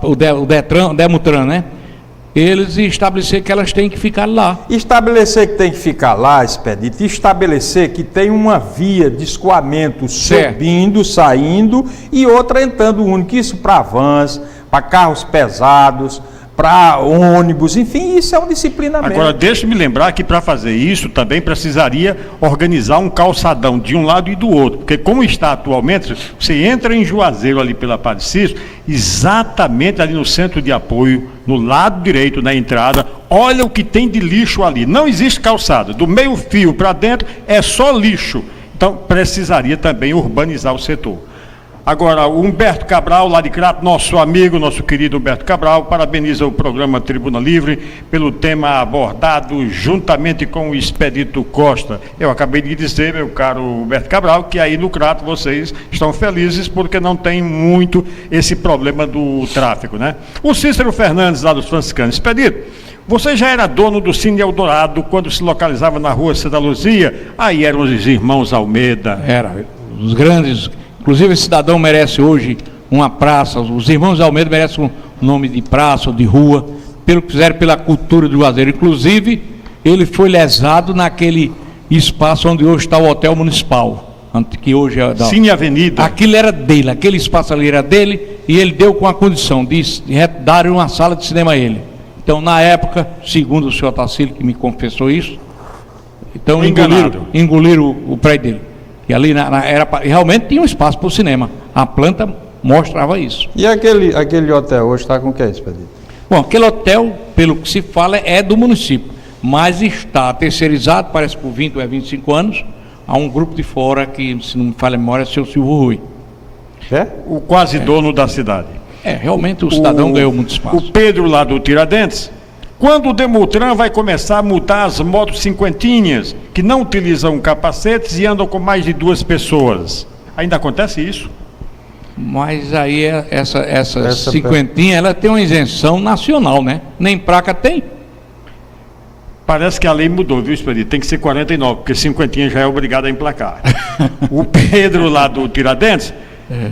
o Demutran, né? Eles estabelecer que elas têm que ficar lá. Estabelecer que tem que ficar lá, Expedito, estabelecer que tem uma via de escoamento subindo, saindo e outra entrando única. Isso para vans, para carros pesados, para ônibus, enfim, isso é um disciplinamento. Agora, deixe-me lembrar que para fazer isso também precisaria organizar um calçadão de um lado e do outro, porque como está atualmente, você entra em Juazeiro ali pela Padre Cícero, exatamente ali no centro de apoio, no lado direito na entrada, olha o que tem de lixo ali, não existe calçada, do meio fio para dentro é só lixo, então precisaria também urbanizar o setor. Agora, o Humberto Cabral, lá de Crato, nosso amigo, nosso querido Humberto Cabral, parabeniza o programa Tribuna Livre pelo tema abordado juntamente com o Expedito Costa. Eu acabei de dizer, meu caro Humberto Cabral, que aí no Crato vocês estão felizes porque não tem muito esse problema do tráfego, né? O Cícero Fernandes, lá dos franciscanos. Expedito, você já era dono do Cine Eldorado quando se localizava na rua Santa Luzia? Aí eram os irmãos Almeida. Era, os grandes... Inclusive, esse cidadão merece hoje uma praça, os irmãos Almeida merecem um nome de praça ou de rua, pelo que fizeram pela cultura do Juazeiro. Inclusive, ele foi lesado naquele espaço onde hoje está o Hotel Municipal, que hoje é da... Cine Avenida. Aquilo era dele, aquele espaço ali era dele, e ele deu com a condição de dar uma sala de cinema a ele. Então, na época, segundo o senhor Tacílio, que me confessou isso, então engoliram o prédio dele. E ali realmente tinha um espaço para o cinema. A planta mostrava isso. E aquele hotel hoje está com o que, Expedito? Bom, aquele hotel, pelo que se fala, é do município, mas está terceirizado, parece por 20 ou 25 anos, a um grupo de fora que, se não me falha a memória, é o seu Silvio Rui. O quase dono da cidade. Realmente o cidadão ganhou muito espaço. O Pedro lá do Tiradentes. Quando o Demutran vai começar a multar as motos cinquentinhas, que não utilizam capacetes e andam com mais de 2 pessoas? Ainda acontece isso? Mas aí essa cinquentinha, ela tem uma isenção nacional, né? Nem placa tem. Parece que a lei mudou, viu, Expedito? Tem que ser 49, porque cinquentinha já é obrigado a emplacar. O Pedro lá do Tiradentes,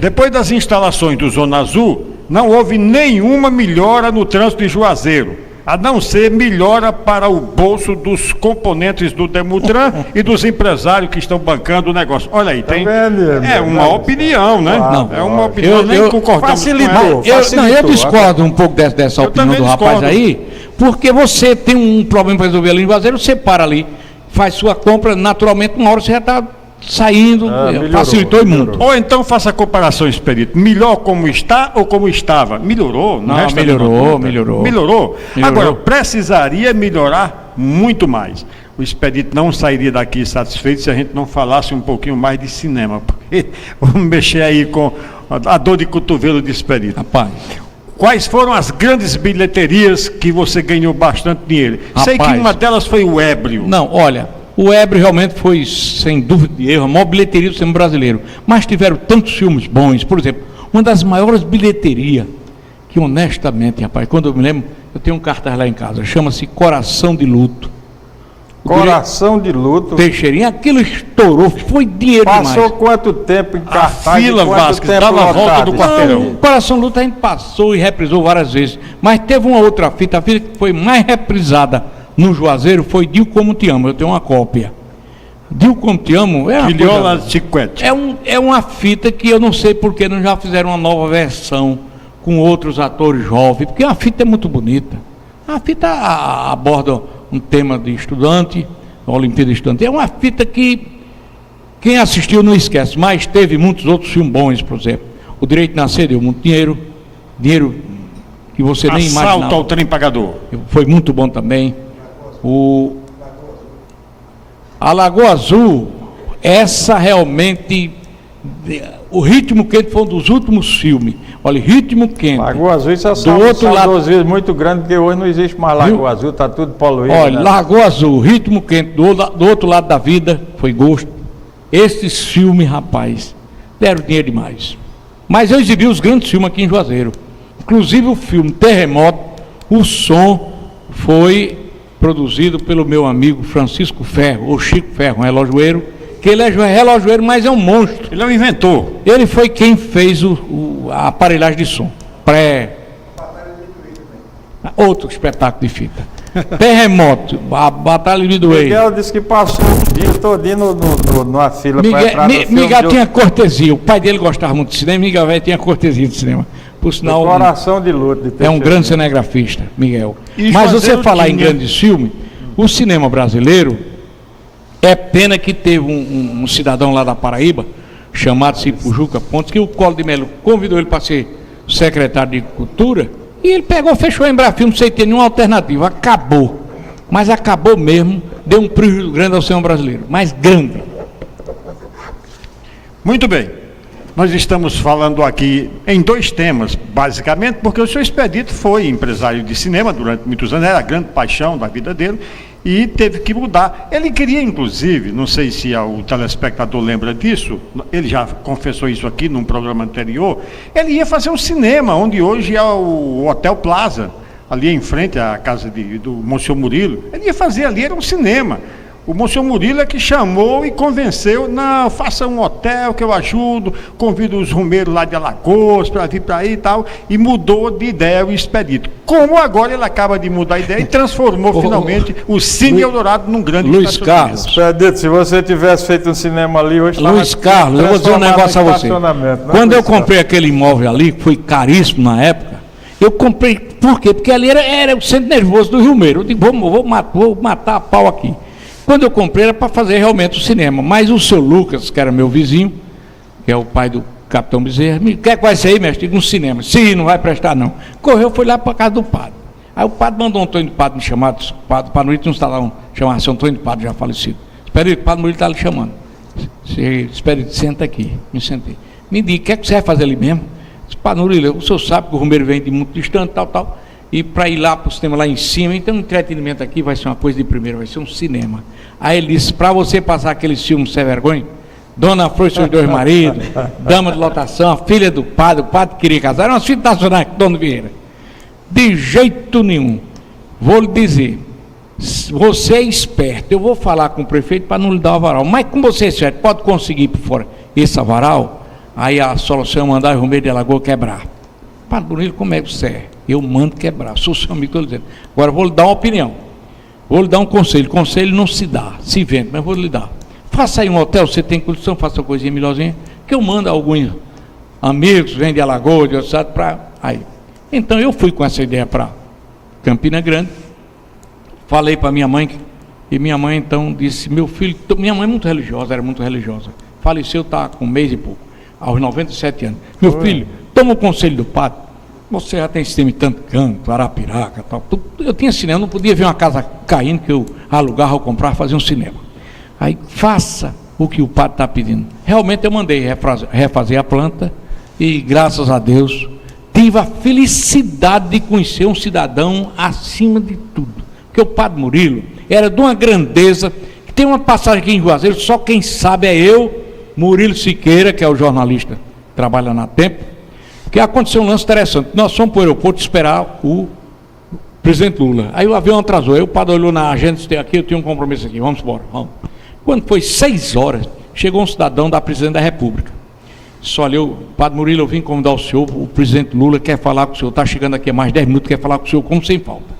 depois das instalações do Zona Azul, não houve nenhuma melhora no trânsito de Juazeiro, a não ser melhora para o bolso dos componentes do Demutran e dos empresários que estão bancando o negócio. Olha aí, tem... É uma opinião, né? Não, é uma opinião, nem concordamos com ela. Eu discordo um pouco dessa opinião do rapaz aí, porque você tem um problema para resolver ali em Juazeiro, você para ali, faz sua compra, naturalmente, uma hora você já está saindo, facilitou muito. Ou então faça a comparação, Expedito, melhor como está ou como estava? Melhorou? Não, melhorou. Agora, precisaria melhorar muito mais. O Expedito não sairia daqui satisfeito se a gente não falasse um pouquinho mais de cinema, porque vamos mexer aí com a dor de cotovelo de Expedito. Rapaz, quais foram as grandes bilheterias que você ganhou bastante dinheiro? Sei que uma delas foi o Ébrio. Não, olha, o Ébrio realmente foi, sem dúvida de erro, a maior bilheteria do cinema brasileiro. Mas tiveram tantos filmes bons. Por exemplo, uma das maiores bilheterias, que honestamente, rapaz, quando eu me lembro, eu tenho um cartaz lá em casa, chama-se Coração de Luto. Coração de Luto. Teixeirinha, aquilo estourou, foi dinheiro demais. Passou quanto tempo em cartaz? A fila, Vasco, dava a volta do quarteirão. Coração de Luto a gente passou e reprisou várias vezes. Mas teve uma outra fita, a fita que foi mais reprisada no Juazeiro foi Dil Como Te Amo. Eu tenho uma cópia. Dil Como Te Amo é uma fita que eu não sei porque não já fizeram uma nova versão com outros atores jovens, porque a fita é muito bonita. A fita aborda um tema de estudante, a Olimpíada Estudante. É uma fita que quem assistiu não esquece, mas teve muitos outros filmes bons, por exemplo. O Direito de Nascer deu muito dinheiro que você nem imaginava. Assalto ao Trem Pagador. Foi muito bom também. A Lagoa Azul, essa realmente, O Ritmo Quente foi um dos últimos filmes. Olha, Ritmo Quente. Lagoa Azul, isso é do outro lado muito grande, porque hoje não existe mais Lagoa Azul, está tudo poluído. Olha, né? Lagoa Azul, Ritmo Quente, do outro lado da vida, foi Gosto. Esses filmes, rapaz, deram dinheiro demais. Mas eu exibi os grandes filmes aqui em Juazeiro. Inclusive o filme Terremoto, o som foi produzido pelo meu amigo Francisco Ferro, ou Chico Ferro, um relojoeiro, que ele é relojoeiro, mas é um monstro. Ele é um inventor. Ele foi quem fez a aparelhagem de som. Outro espetáculo de fita. Terremoto, a Batalha de Midway. Miguel disse que passou o dia todinho numa fila para entrar no filme. Miguel tinha cortesia, o pai dele gostava muito de cinema, Miguel velho tinha cortesia de cinema. Por sinal, coração de luta. É um grande cinegrafista, Miguel. Mas você falar em grandes filmes, o cinema brasileiro, é pena que teve um cidadão lá da Paraíba, chamado Cipujuca Pontes, que o Collor de Mello convidou ele para ser secretário de Cultura, e ele pegou, fechou a Embrafilme sem ter nenhuma alternativa, acabou. Mas acabou mesmo, deu um prejuízo grande ao cinema brasileiro, mas grande. Muito bem. Nós estamos falando aqui em dois temas, basicamente, porque o senhor Expedito foi empresário de cinema durante muitos anos, era a grande paixão da vida dele, e teve que mudar. Ele queria, inclusive, não sei se o telespectador lembra disso, ele já confessou isso aqui num programa anterior, ele ia fazer um cinema, onde hoje é o Hotel Plaza, ali em frente à casa do Monsenhor Murilo. Ele ia fazer ali, era um cinema. O Monsenhor Murilo é que chamou e convenceu, não, faça um hotel que eu ajudo, convido os rumeiros lá de Alagoas para vir para aí e tal, e mudou de ideia o Expedito. Como agora ele acaba de mudar a ideia e transformou finalmente o Cine Eldorado num grande Luiz Carlos. Expedito, se você tivesse feito um cinema ali hoje... Luiz Carlos, eu vou dizer um negócio a você. Quando eu comprei aquele imóvel ali, que foi caríssimo na época, eu comprei, por quê? Porque ali era o centro nervoso do Rio Meiro. Eu digo, vou matar a pau aqui. Quando eu comprei era para fazer realmente o cinema, mas o seu Lucas, que era meu vizinho, que é o pai do Capitão Bezerra, quer que vai sair, mestre? Digo, no cinema. Sim, não vai prestar não. Correu, foi lá para a casa do padre. Aí o padre mandou o Antônio de Padre me chamar, o padre Murilo tinha um salão, chamava-se Antônio de Padre, já falecido. Expedito, o padre Murilo está lhe chamando. Expedito, senta aqui. Me sentei. Me diga, o que é que você vai fazer ali mesmo? Padre Murilo, o senhor sabe que o Romeiro vem de muito distante, tal, e para ir lá para o cinema lá em cima, então o entretenimento aqui vai ser uma coisa de primeira, vai ser um cinema. Aí ele disse, para você passar aqueles filmes sem vergonha, Dona Flor e seus dois maridos, Dama de Lotação, a filha do padre, o padre queria casar, eram umas filhas nacionais com Dona Vieira. De jeito nenhum. Vou lhe dizer, você é esperto, eu vou falar com o prefeito para não lhe dar o avaral, mas como você é esperto, pode conseguir por fora esse avaral, aí a solução é mandar o Romeiro de Alagoas quebrar. Padre Bonito, como é que você é? Eu mando quebrar, sou seu amigo, estou dizendo. Agora vou lhe dar uma opinião. Vou lhe dar um conselho. Conselho não se dá, se vende, mas vou lhe dar. Faça aí um hotel, você tem condição, faça uma coisinha melhorzinha, que eu mando alguns amigos, vêm de Alagoas, de outro estado, para aí. Então eu fui com essa ideia para Campina Grande, falei para minha mãe, e minha mãe então disse, meu filho, minha mãe é muito religiosa, era muito religiosa, faleceu, está com um mês e pouco, aos 97 anos. Meu filho, toma o conselho do padre. Você já tem cinema em tanto canto, Arapiraca, tal. Eu tinha cinema, não podia ver uma casa caindo que eu alugava ou comprava, fazia um cinema. Aí faça o que o padre está pedindo. Realmente eu mandei refazer a planta e graças a Deus tive a felicidade de conhecer um cidadão acima de tudo. Porque o padre Murilo era de uma grandeza, que tem uma passagem aqui em Juazeiro, só quem sabe é eu, Murilo Siqueira, que é o jornalista que trabalha na Tempo, que aconteceu um lance interessante. Nós fomos para o aeroporto esperar o presidente Lula. Aí o avião atrasou. Aí o padre olhou na agenda e disse, aqui eu tenho um compromisso aqui, vamos embora, vamos. Quando foi 6 horas, chegou um cidadão da presidente da República. Disse, olha, padre Murilo, eu vim convidar o senhor, o presidente Lula quer falar com o senhor, está chegando aqui há mais 10 minutos, quer falar com o senhor, como sem falta.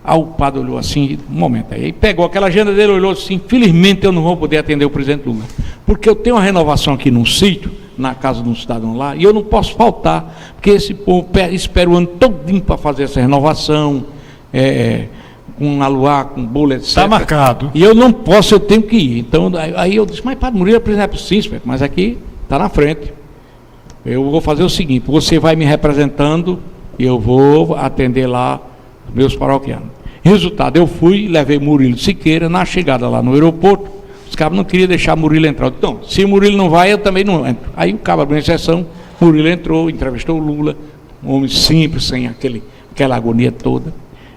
Aí o padre olhou assim, um momento, aí pegou aquela agenda dele, olhou assim, infelizmente eu não vou poder atender o presidente Lula, porque eu tenho uma renovação aqui num sítio, na casa de um cidadão lá, e eu não posso faltar, porque esse povo espera o ano todinho para fazer essa renovação, com aluá, com bolo, etc. Está marcado. E eu não posso, eu tenho que ir. Então, aí eu disse, mas padre Murilo, por exemplo, sim, mas aqui está na frente. Eu vou fazer o seguinte, você vai me representando, e eu vou atender lá os meus paroquianos. Resultado, eu fui, levei Murilo Siqueira, na chegada lá no aeroporto, os cabas não queriam deixar Murilo entrar. Então, se Murilo não vai, eu também não entro. Aí o cabo abriu exceção, Murilo entrou, entrevistou o Lula, um homem simples, sem aquela agonia toda.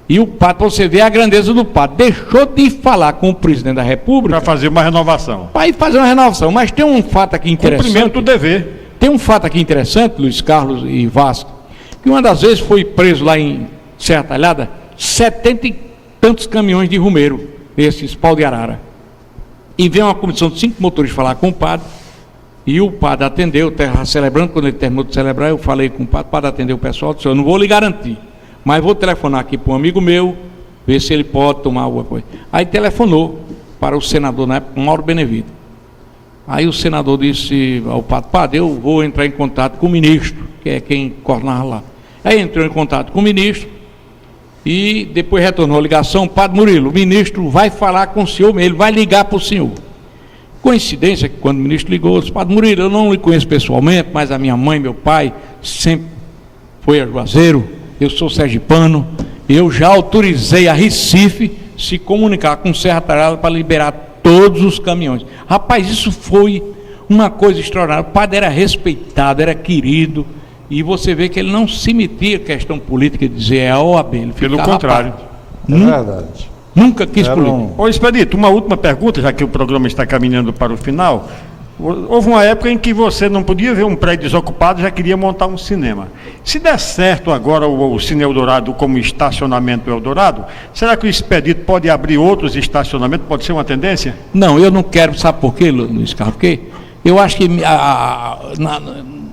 E o padre, você vê a grandeza do padre, deixou de falar com o presidente da República... Para fazer uma renovação. Para ir fazer uma renovação. Mas tem um fato aqui interessante... Cumprimento do dever. Tem um fato aqui interessante, Luiz Carlos e Vasco, que uma das vezes foi preso lá em Serra Talhada 70 e tantos caminhões de rumeiro, esses pau de arara. E veio uma comissão de 5 motores falar com o padre, e o padre atendeu, estava celebrando, quando ele terminou de celebrar, eu falei com o padre atendeu o pessoal, disse, eu não vou lhe garantir, mas vou telefonar aqui para um amigo meu, ver se ele pode tomar alguma coisa. Aí telefonou para o senador, na época, Mauro Benevido. Aí o senador disse ao padre, eu vou entrar em contato com o ministro, que é quem coordenava lá. Aí entrou em contato com o ministro, e depois retornou a ligação, padre Murilo, o ministro vai falar com o senhor, ele vai ligar para o senhor. Coincidência que quando o ministro ligou, eu disse, padre Murilo, eu não lhe conheço pessoalmente, mas a minha mãe, meu pai, sempre foi a Juazeiro, eu sou sergipano, eu já autorizei a Recife se comunicar com Serra Talhada para liberar todos os caminhões. Rapaz, isso foi uma coisa extraordinária, o padre era respeitado, era querido, e você vê que ele não se metia a questão política de dizer é a OAB, ele pelo contrário. É verdade. Nunca quis política. Ô Expedito, uma última pergunta, já que o programa está caminhando para o final. Houve uma época em que você não podia ver um prédio desocupado, já queria montar um cinema. Se der certo agora o Cine Eldorado como estacionamento Eldorado, será que o Expedito pode abrir outros estacionamentos? Pode ser uma tendência? Não, eu não quero, sabe por quê, Luiz Carlos? Porque eu acho que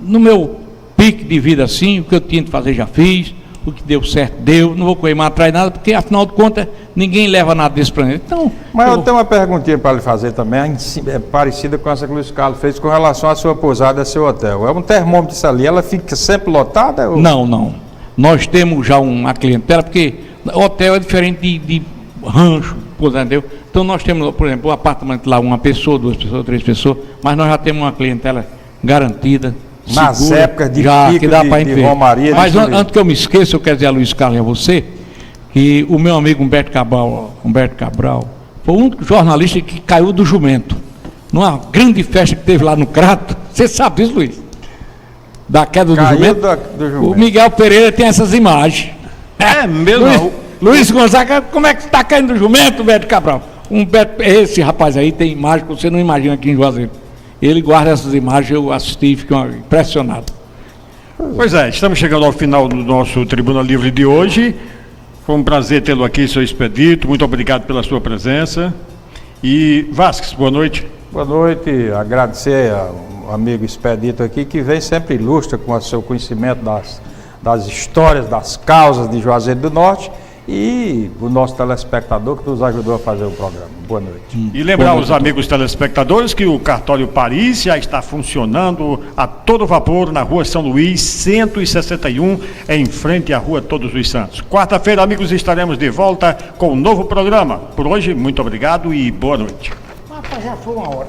no meu pique de vida assim, o que eu tinha de fazer já fiz, o que deu certo deu, não vou correr mais atrás de nada, porque afinal de contas ninguém leva nada desse para mim. Então, mas eu tenho uma perguntinha para lhe fazer também, é parecida com essa que o Luiz Carlos fez com relação à sua pousada, ao seu hotel. É um termômetro isso ali, ela fica sempre lotada? Ou... Não. Nós temos já uma clientela, porque hotel é diferente de rancho, entendeu? Então nós temos, por exemplo, um apartamento lá, uma pessoa, 2 pessoas, 3 pessoas, mas nós já temos uma clientela garantida. Nas segura, épocas de já, pico que dá de Romaria. Mas antes que eu me esqueça, eu quero dizer a Luiz Carlos e a você, que o meu amigo Humberto Cabral foi um jornalista que caiu do jumento, numa grande festa que teve lá no Crato. Você sabe disso, Luiz? Da queda do jumento? Do jumento. O Miguel Pereira tem essas imagens. É mesmo? Luiz Gonzaga, como é que está caindo do jumento, Humberto Cabral? Esse rapaz aí tem imagem que você não imagina aqui em Juazeiro. Ele guarda essas imagens, eu assisti e fiquei impressionado. Pois é, estamos chegando ao final do nosso Tribuna Livre de hoje. Foi um prazer tê-lo aqui, seu Expedito. Muito obrigado pela sua presença. E Vasques, boa noite. Boa noite, agradecer ao amigo Expedito aqui, que vem sempre ilustre com o seu conhecimento das histórias, das causas de Juazeiro do Norte, e o nosso telespectador que nos ajudou a fazer o programa. Boa noite. E lembrar aos amigos telespectadores que o Cartório Paris já está funcionando a todo vapor na Rua São Luís, 161, em frente à Rua Todos os Santos. Quarta-feira, amigos, estaremos de volta com um novo programa. Por hoje, muito obrigado e boa noite. Já foi uma hora.